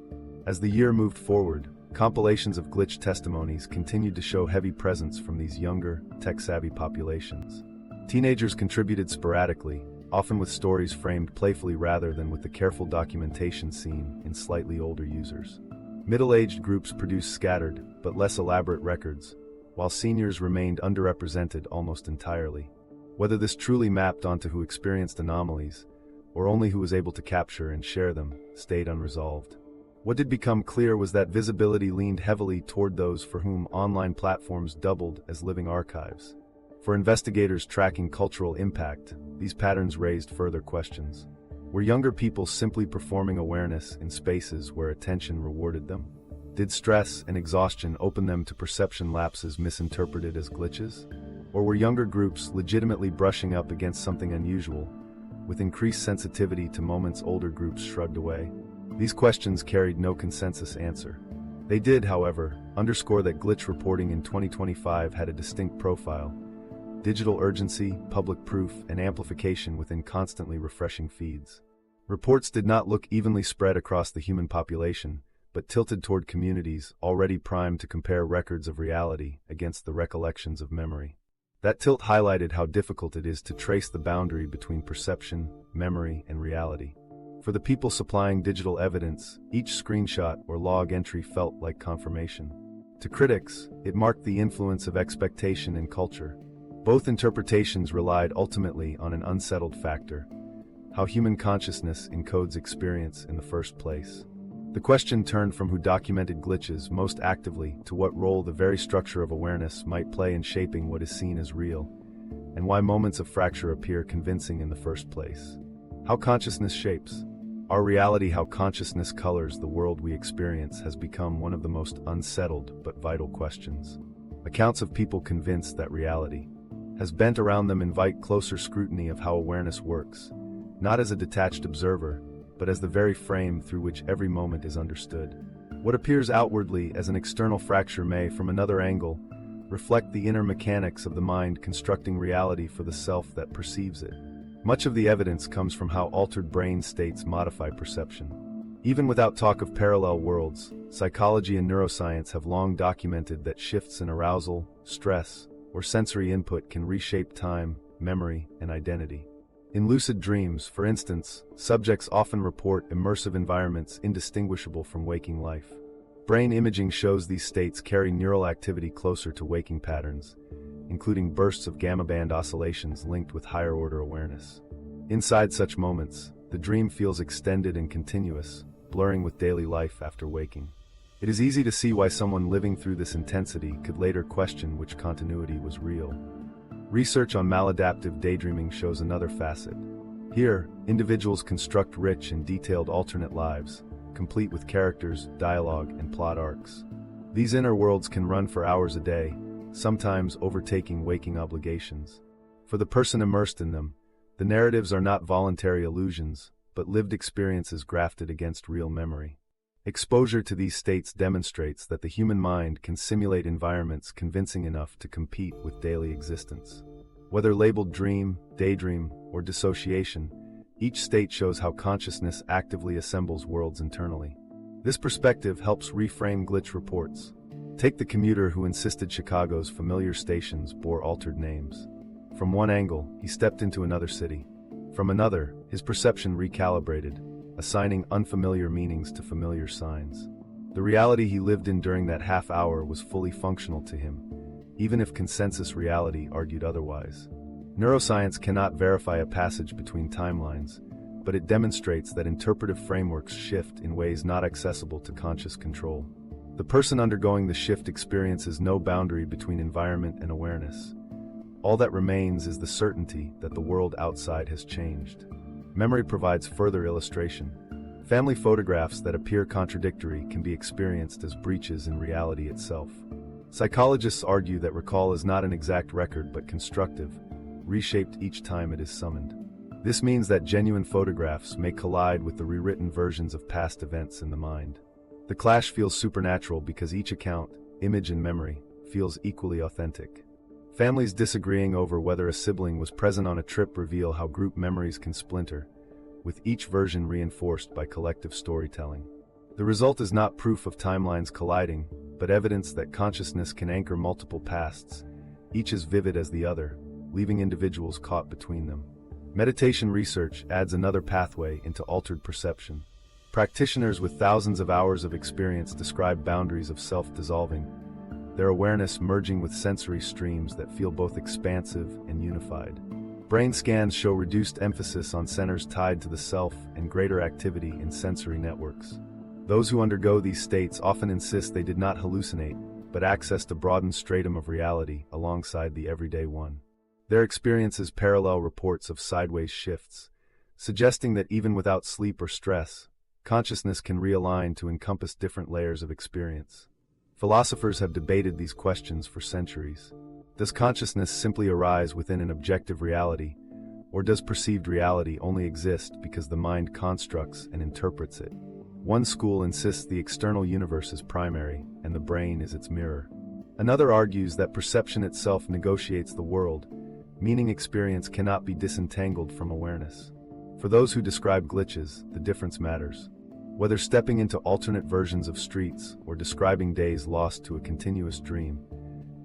As the year moved forward, compilations of glitch testimonies continued to show heavy presence from these younger, tech-savvy populations. Teenagers contributed sporadically, often with stories framed playfully rather than with the careful documentation seen in slightly older users. Middle-aged groups produced scattered, but less elaborate records, while seniors remained underrepresented almost entirely. Whether this truly mapped onto who experienced anomalies, or only who was able to capture and share them, stayed unresolved. What did become clear was that visibility leaned heavily toward those for whom online platforms doubled as living archives. For investigators tracking cultural impact, these patterns raised further questions. Were younger people simply performing awareness in spaces where attention rewarded them? Did stress and exhaustion open them to perception lapses misinterpreted as glitches? Or were younger groups legitimately brushing up against something unusual, with increased sensitivity to moments older groups shrugged away? These questions carried no consensus answer. They did, however, underscore that glitch reporting in 2025 had a distinct profile: digital urgency, public proof, and amplification within constantly refreshing feeds. Reports did not look evenly spread across the human population, but tilted toward communities already primed to compare records of reality against the recollections of memory. That tilt highlighted how difficult it is to trace the boundary between perception, memory, and reality. For the people supplying digital evidence, each screenshot or log entry felt like confirmation. To critics, it marked the influence of expectation and culture. Both interpretations relied ultimately on an unsettled factor: how human consciousness encodes experience in the first place. The question turned from who documented glitches most actively to what role the very structure of awareness might play in shaping what is seen as real, and why moments of fracture appear convincing in the first place. How consciousness shapes our reality, how consciousness colors the world we experience, has become one of the most unsettled but vital questions. Accounts of people convinced that reality has bent around them invite closer scrutiny of how awareness works, not as a detached observer, but as the very frame through which every moment is understood. What appears outwardly as an external fracture may, from another angle, reflect the inner mechanics of the mind constructing reality for the self that perceives it. Much of the evidence comes from how altered brain states modify perception. Even without talk of parallel worlds, psychology and neuroscience have long documented that shifts in arousal, stress, or sensory input can reshape time, memory, and identity. In lucid dreams, for instance, subjects often report immersive environments indistinguishable from waking life. Brain imaging shows these states carry neural activity closer to waking patterns, including bursts of gamma-band oscillations linked with higher-order awareness. Inside such moments, the dream feels extended and continuous, blurring with daily life after waking. It is easy to see why someone living through this intensity could later question which continuity was real. Research on maladaptive daydreaming shows another facet. Here, individuals construct rich and detailed alternate lives, complete with characters, dialogue, and plot arcs. These inner worlds can run for hours a day, sometimes overtaking waking obligations. For the person immersed in them, the narratives are not voluntary illusions, but lived experiences grafted against real memory. Exposure to these states demonstrates that the human mind can simulate environments convincing enough to compete with daily existence. Whether labeled dream, daydream, or dissociation, each state shows how consciousness actively assembles worlds internally. This perspective helps reframe glitch reports. Take the commuter who insisted Chicago's familiar stations bore altered names. From one angle, he stepped into another city. From another, his perception recalibrated, assigning unfamiliar meanings to familiar signs. The reality he lived in during that half hour was fully functional to him, even if consensus reality argued otherwise. Neuroscience cannot verify a passage between timelines, but it demonstrates that interpretive frameworks shift in ways not accessible to conscious control. The person undergoing the shift experiences no boundary between environment and awareness. All that remains is the certainty that the world outside has changed. Memory provides further illustration. Family photographs that appear contradictory can be experienced as breaches in reality itself. Psychologists argue that recall is not an exact record but constructive, reshaped each time it is summoned. This means that genuine photographs may collide with the rewritten versions of past events in the mind. The clash feels supernatural because each account, image and memory, feels equally authentic. Families disagreeing over whether a sibling was present on a trip reveal how group memories can splinter, with each version reinforced by collective storytelling. The result is not proof of timelines colliding, but evidence that consciousness can anchor multiple pasts, each as vivid as the other, leaving individuals caught between them. Meditation research adds another pathway into altered perception. Practitioners with thousands of hours of experience describe boundaries of self-dissolving, their awareness merging with sensory streams that feel both expansive and unified. Brain scans show reduced emphasis on centers tied to the self and greater activity in sensory networks. Those who undergo these states often insist they did not hallucinate, but accessed a broadened stratum of reality alongside the everyday one. Their experiences parallel reports of sideways shifts, suggesting that even without sleep or stress, consciousness can realign to encompass different layers of experience. Philosophers have debated these questions for centuries. Does consciousness simply arise within an objective reality, or does perceived reality only exist because the mind constructs and interprets it? One school insists the external universe is primary, and the brain is its mirror. Another argues that perception itself negotiates the world, meaning experience cannot be disentangled from awareness. For those who describe glitches, the difference matters. Whether stepping into alternate versions of streets or describing days lost to a continuous dream,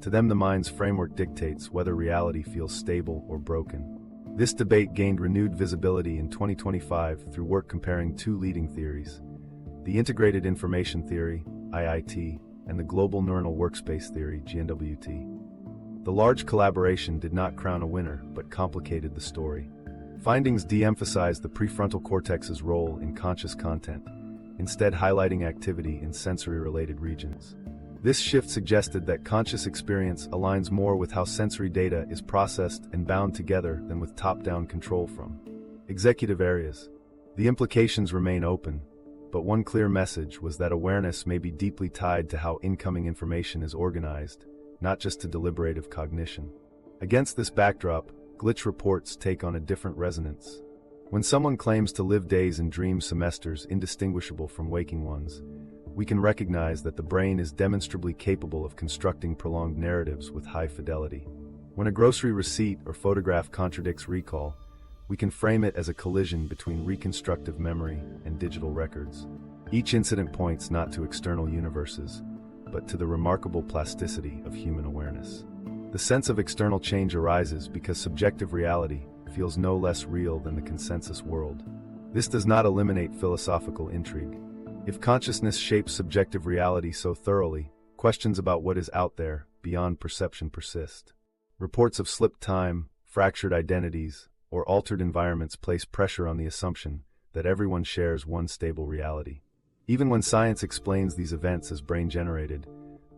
to them the mind's framework dictates whether reality feels stable or broken. This debate gained renewed visibility in 2025 through work comparing two leading theories: the Integrated Information Theory, IIT, and the Global Neural Workspace Theory, GNWT. The large collaboration did not crown a winner, but complicated the story. Findings de-emphasized the prefrontal cortex's role in conscious content, instead highlighting activity in sensory-related regions. This shift suggested that conscious experience aligns more with how sensory data is processed and bound together than with top-down control from executive areas. The implications remain open, but one clear message was that awareness may be deeply tied to how incoming information is organized, not just to deliberative cognition. Against this backdrop, glitch reports take on a different resonance. When someone claims to live days in dream semesters indistinguishable from waking ones, we can recognize that the brain is demonstrably capable of constructing prolonged narratives with high fidelity. When a grocery receipt or photograph contradicts recall, we can frame it as a collision between reconstructive memory and digital records. Each incident points not to external universes, but to the remarkable plasticity of human awareness. The sense of external change arises because subjective reality feels no less real than the consensus world. This does not eliminate philosophical intrigue. If consciousness shapes subjective reality so thoroughly, questions about what is out there, beyond perception, persist. Reports of slipped time, fractured identities, or altered environments place pressure on the assumption that everyone shares one stable reality. Even when science explains these events as brain-generated,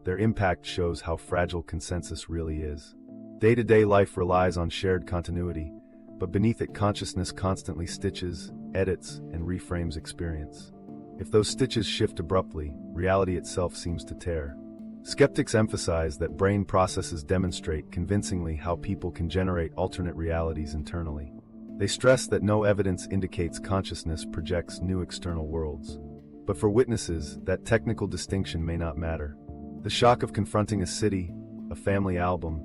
their impact shows how fragile consensus really is. Day-to-day life relies on shared continuity, but beneath it consciousness constantly stitches, edits, and reframes experience. If those stitches shift abruptly, reality itself seems to tear. Skeptics emphasize that brain processes demonstrate convincingly how people can generate alternate realities internally. They stress that no evidence indicates consciousness projects new external worlds. But for witnesses, that technical distinction may not matter. The shock of confronting a city, a family album,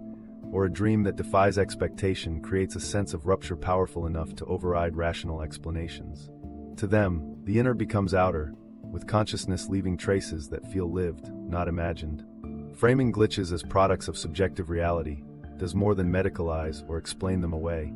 or a dream that defies expectation creates a sense of rupture powerful enough to override rational explanations. To them, the inner becomes outer, with consciousness leaving traces that feel lived, not imagined. Framing glitches as products of subjective reality does more than medicalize or explain them away.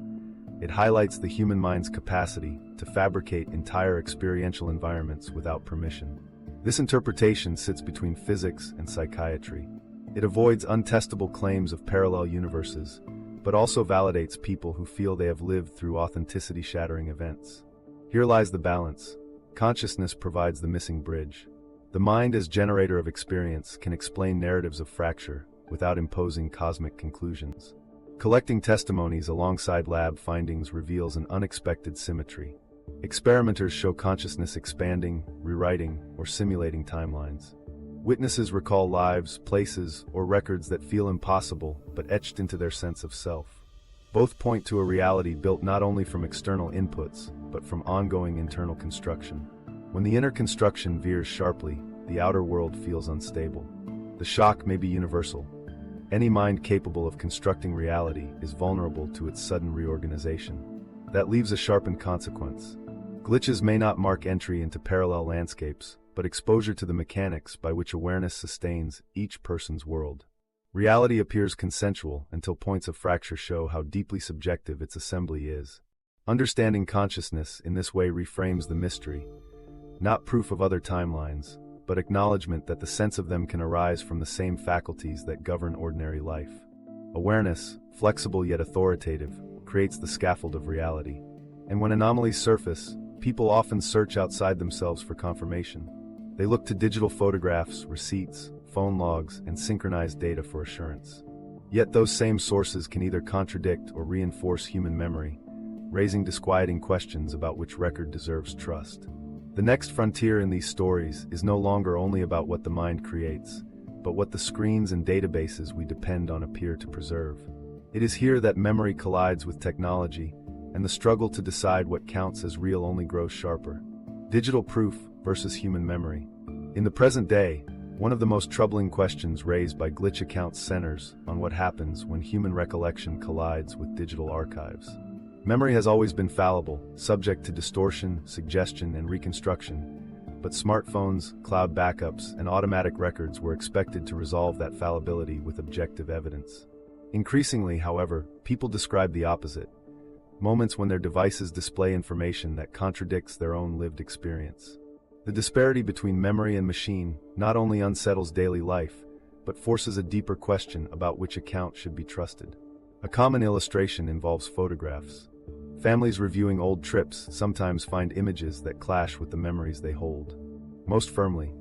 It highlights the human mind's capacity to fabricate entire experiential environments without permission. This interpretation sits between physics and psychiatry. It avoids untestable claims of parallel universes, but also validates people who feel they have lived through authenticity-shattering events. Here lies the balance. Consciousness provides the missing bridge. The mind as generator of experience can explain narratives of fracture without imposing cosmic conclusions. Collecting testimonies alongside lab findings reveals an unexpected symmetry. Experimenters show consciousness expanding, rewriting, or simulating timelines. Witnesses recall lives, places, or records that feel impossible but etched into their sense of self. Both point to a reality built not only from external inputs, but from ongoing internal construction. When the inner construction veers sharply, the outer world feels unstable. The shock may be universal. Any mind capable of constructing reality is vulnerable to its sudden reorganization. That leaves a sharpened consequence. Glitches may not mark entry into parallel landscapes, but exposure to the mechanics by which awareness sustains each person's world. Reality appears consensual until points of fracture show how deeply subjective its assembly is. Understanding consciousness in this way reframes the mystery, not proof of other timelines, but acknowledgement that the sense of them can arise from the same faculties that govern ordinary life. Awareness, flexible yet authoritative, creates the scaffold of reality. And when anomalies surface, people often search outside themselves for confirmation. They look to digital photographs, receipts, phone logs, and synchronized data for assurance. Yet those same sources can either contradict or reinforce human memory, raising disquieting questions about which record deserves trust. The next frontier in these stories is no longer only about what the mind creates, but what the screens and databases we depend on appear to preserve. It is here that memory collides with technology, and the struggle to decide what counts as real only grows sharper. Digital proof versus human memory. In the present day, one of the most troubling questions raised by glitch accounts centers on what happens when human recollection collides with digital archives. Memory has always been fallible, subject to distortion, suggestion, and reconstruction, but smartphones, cloud backups, and automatic records were expected to resolve that fallibility with objective evidence. Increasingly, however, people describe the opposite: moments when their devices display information that contradicts their own lived experience. The disparity between memory and machine not only unsettles daily life, but forces a deeper question about which account should be trusted. A common illustration involves photographs. Families reviewing old trips sometimes find images that clash with the memories they hold. Most firmly,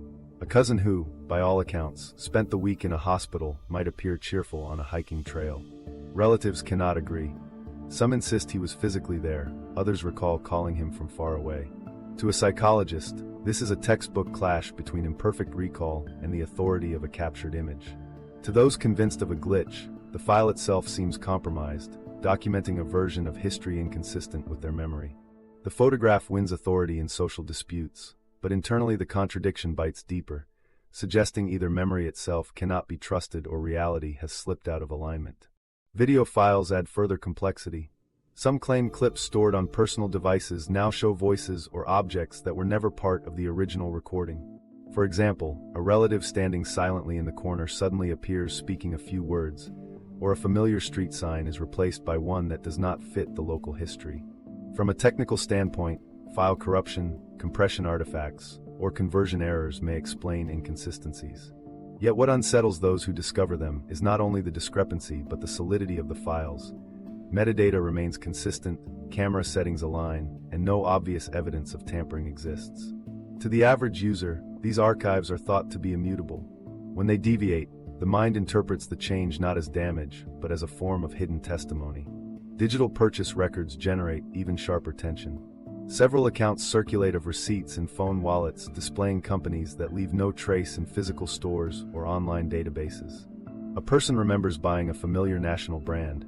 a cousin who, by all accounts, spent the week in a hospital might appear cheerful on a hiking trail. Relatives cannot agree. Some insist he was physically there, others recall calling him from far away. To a psychologist, this is a textbook clash between imperfect recall and the authority of a captured image. To those convinced of a glitch, the file itself seems compromised, documenting a version of history inconsistent with their memory. The photograph wins authority in social disputes, but internally the contradiction bites deeper, suggesting either memory itself cannot be trusted or reality has slipped out of alignment. Video files add further complexity. Some claim clips stored on personal devices now show voices or objects that were never part of the original recording. For example, a relative standing silently in the corner suddenly appears speaking a few words, or a familiar street sign is replaced by one that does not fit the local history. From a technical standpoint, file corruption, compression artifacts, or conversion errors may explain inconsistencies. Yet what unsettles those who discover them is not only the discrepancy but the solidity of the files. Metadata remains consistent, camera settings align, and no obvious evidence of tampering exists. To the average user, these archives are thought to be immutable. When they deviate, the mind interprets the change not as damage, but as a form of hidden testimony. Digital purchase records generate even sharper tension. Several accounts circulate of receipts in phone wallets displaying companies that leave no trace in physical stores or online databases. A person remembers buying a familiar national brand,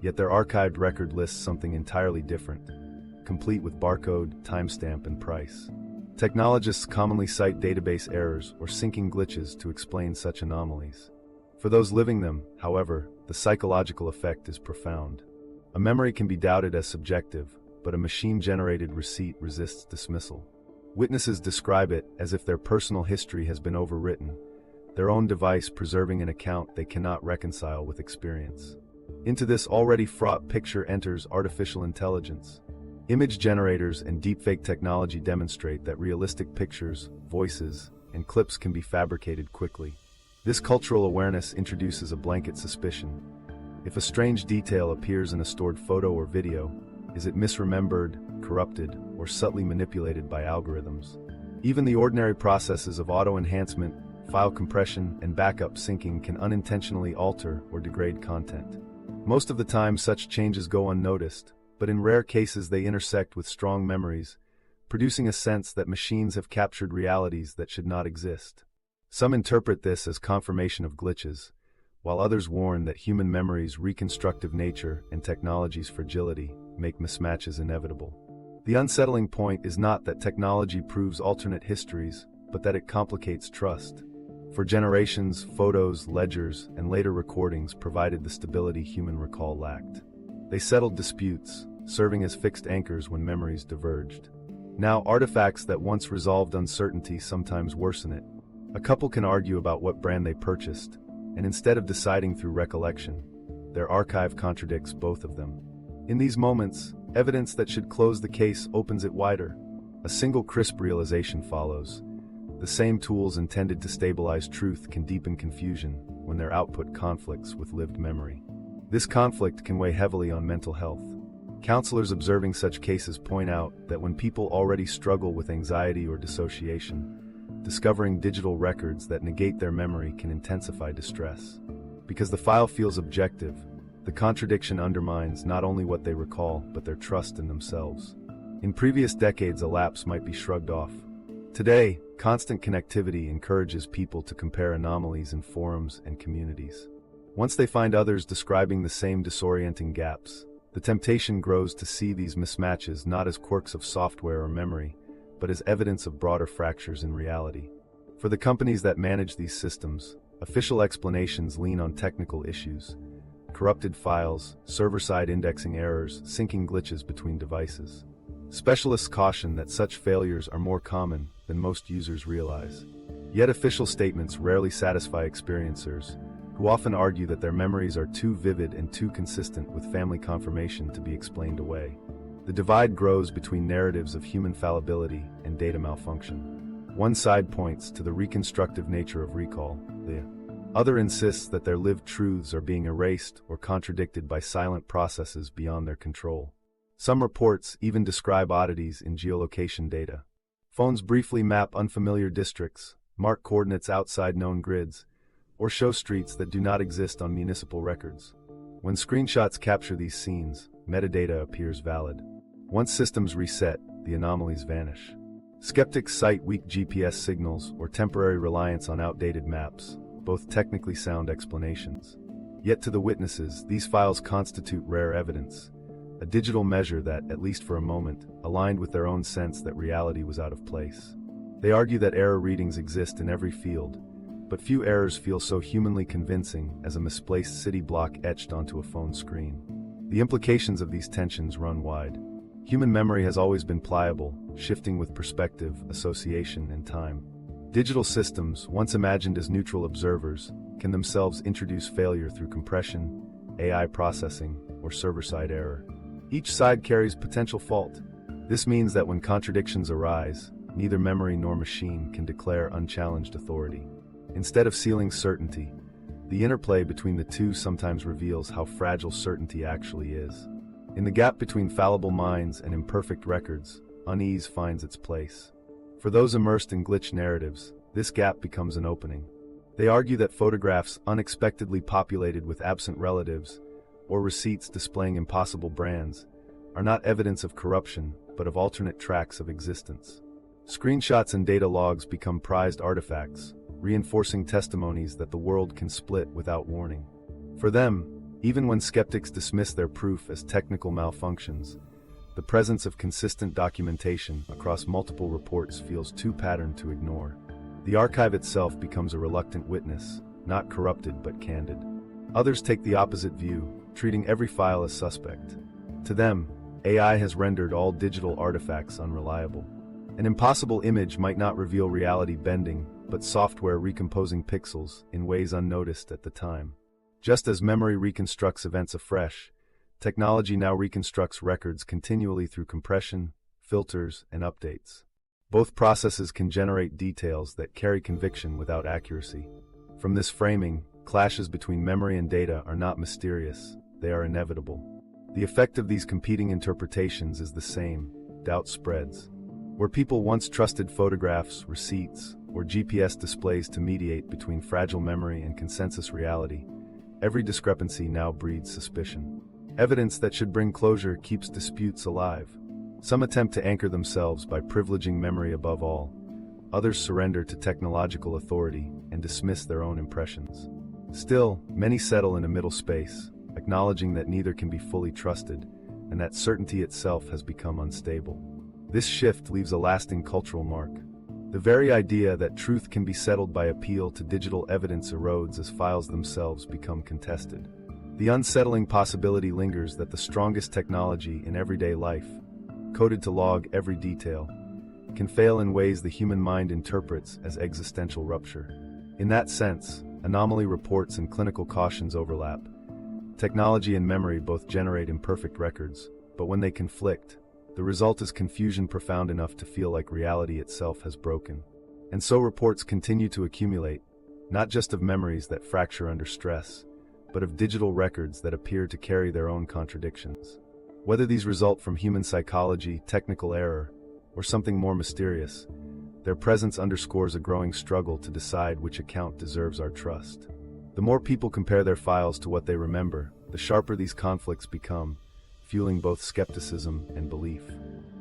yet their archived record lists something entirely different, complete with barcode, timestamp, and price. Technologists commonly cite database errors or syncing glitches to explain such anomalies. For those living them, however, the psychological effect is profound. A memory can be doubted as subjective, but a machine-generated receipt resists dismissal. Witnesses describe it as if their personal history has been overwritten, their own device preserving an account they cannot reconcile with experience. Into this already fraught picture enters artificial intelligence. Image generators and deepfake technology demonstrate that realistic pictures, voices, and clips can be fabricated quickly. This cultural awareness introduces a blanket suspicion. If a strange detail appears in a stored photo or video, is it misremembered, corrupted, or subtly manipulated by algorithms? Even the ordinary processes of auto-enhancement, file compression, and backup syncing can unintentionally alter or degrade content. Most of the time such changes go unnoticed, but in rare cases they intersect with strong memories, producing a sense that machines have captured realities that should not exist. Some interpret this as confirmation of glitches, while others warn that human memory's reconstructive nature and technology's fragility make mismatches inevitable. The unsettling point is not that technology proves alternate histories, but that it complicates trust. For generations, photos, ledgers, and later recordings provided the stability human recall lacked. They settled disputes, serving as fixed anchors when memories diverged. Now, artifacts that once resolved uncertainty sometimes worsen it. A couple can argue about what brand they purchased, and instead of deciding through recollection, their archive contradicts both of them. In these moments, evidence that should close the case opens it wider. A single crisp realization follows. the same tools intended to stabilize truth can deepen confusion when their output conflicts with lived memory. This conflict can weigh heavily on mental health. Counselors observing such cases point out that when people already struggle with anxiety or dissociation, discovering digital records that negate their memory can intensify distress. Because the file feels objective, the contradiction undermines not only what they recall, but their trust in themselves. In previous decades, a lapse might be shrugged off. Today, constant connectivity encourages people to compare anomalies in forums and communities. Once they find others describing the same disorienting gaps, the temptation grows to see these mismatches not as quirks of software or memory, but as evidence of broader fractures in reality. For the companies that manage these systems, official explanations lean on technical issues, corrupted files, server-side indexing errors, syncing glitches between devices. Specialists caution that such failures are more common than most users realize. Yet official statements rarely satisfy experiencers, who often argue that their memories are too vivid and too consistent with family confirmation to be explained away. The divide grows between narratives of human fallibility and data malfunction. One side points to the reconstructive nature of recall, the other insists that their lived truths are being erased or contradicted by silent processes beyond their control. Some reports even describe oddities in geolocation data. Phones briefly map unfamiliar districts, mark coordinates outside known grids, or show streets that do not exist on municipal records. When screenshots capture these scenes, metadata appears valid. Once systems reset, the anomalies vanish. Skeptics cite weak GPS signals or temporary reliance on outdated maps, both technically sound explanations. Yet to the witnesses, these files constitute rare evidence, a digital measure that, at least for a moment, aligned with their own sense that reality was out of place. They argue that error readings exist in every field, but few errors feel so humanly convincing as a misplaced city block etched onto a phone screen. The implications of these tensions run wide. Human memory has always been pliable, shifting with perspective, association, and time. Digital systems, once imagined as neutral observers, can themselves introduce failure through compression, AI processing, or server-side error. Each side carries potential fault. This means that when contradictions arise, neither memory nor machine can declare unchallenged authority. Instead of sealing certainty, the interplay between the two sometimes reveals how fragile certainty actually is. In the gap between fallible minds and imperfect records, unease finds its place. For those immersed in glitch narratives, this gap becomes an opening. They argue that photographs unexpectedly populated with absent relatives, or receipts displaying impossible brands, are not evidence of corruption, but of alternate tracks of existence. Screenshots and data logs become prized artifacts, reinforcing testimonies that the world can split without warning. For them, even when skeptics dismiss their proof as technical malfunctions, the presence of consistent documentation across multiple reports feels too patterned to ignore. The archive itself becomes a reluctant witness, not corrupted but candid. Others take the opposite view, treating every file as suspect. To them, AI has rendered all digital artifacts unreliable. An impossible image might not reveal reality bending, but software recomposing pixels in ways unnoticed at the time. Just as memory reconstructs events afresh, technology now reconstructs records continually through compression, filters, and updates. Both processes can generate details that carry conviction without accuracy. From this framing, clashes between memory and data are not mysterious, they are inevitable. The effect of these competing interpretations is the same: doubt spreads. Where people once trusted photographs, receipts, or GPS displays to mediate between fragile memory and consensus reality, every discrepancy now breeds suspicion. Evidence that should bring closure keeps disputes alive. Some attempt to anchor themselves by privileging memory above all. Others surrender to technological authority and dismiss their own impressions. Still, many settle in a middle space, acknowledging that neither can be fully trusted, and that certainty itself has become unstable. This shift leaves a lasting cultural mark. The very idea that truth can be settled by appeal to digital evidence erodes as files themselves become contested. The unsettling possibility lingers that the strongest technology in everyday life, coded to log every detail, can fail in ways the human mind interprets as existential rupture. In that sense, anomaly reports and clinical cautions overlap. Technology and memory both generate imperfect records, but when they conflict, the result is confusion profound enough to feel like reality itself has broken. And so reports continue to accumulate, not just of memories that fracture under stress, but of digital records that appear to carry their own contradictions. Whether these result from human psychology, technical error, or something more mysterious, their presence underscores a growing struggle to decide which account deserves our trust. The more people compare their files to what they remember, the sharper these conflicts become, fueling both skepticism and belief.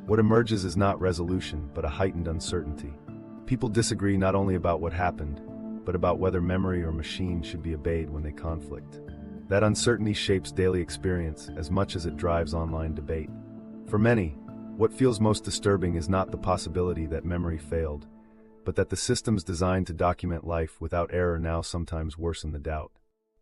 What emerges is not resolution, but a heightened uncertainty. People disagree not only about what happened, but about whether memory or machine should be obeyed when they conflict. That uncertainty shapes daily experience as much as it drives online debate. For many, what feels most disturbing is not the possibility that memory failed, but that the systems designed to document life without error now sometimes worsen the doubt.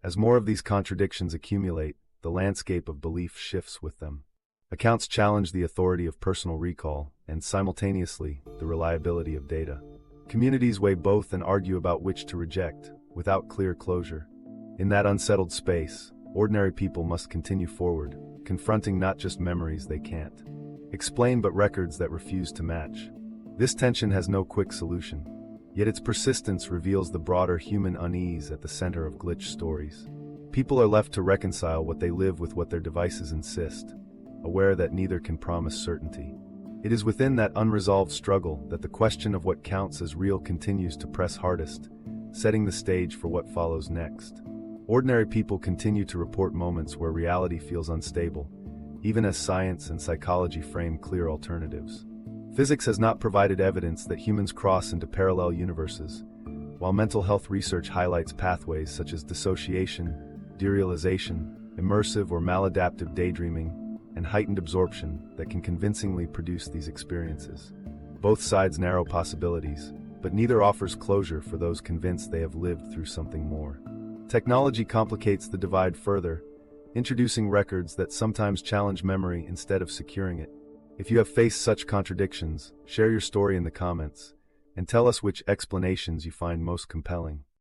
As more of these contradictions accumulate, the landscape of belief shifts with them. Accounts challenge the authority of personal recall, and simultaneously, the reliability of data. Communities weigh both and argue about which to reject, without clear closure. In that unsettled space, ordinary people must continue forward, confronting not just memories they can't explain but records that refuse to match. This tension has no quick solution, yet its persistence reveals the broader human unease at the center of glitch stories. People are left to reconcile what they live with what their devices insist, aware that neither can promise certainty. It is within that unresolved struggle that the question of what counts as real continues to press hardest, setting the stage for what follows next. Ordinary people continue to report moments where reality feels unstable, even as science and psychology frame clear alternatives. Physics has not provided evidence that humans cross into parallel universes, while mental health research highlights pathways such as dissociation, derealization, immersive or maladaptive daydreaming, and heightened absorption that can convincingly produce these experiences. Both sides narrow possibilities, but neither offers closure for those convinced they have lived through something more. Technology complicates the divide further, introducing records that sometimes challenge memory instead of securing it. If you have faced such contradictions, share your story in the comments, and tell us which explanations you find most compelling.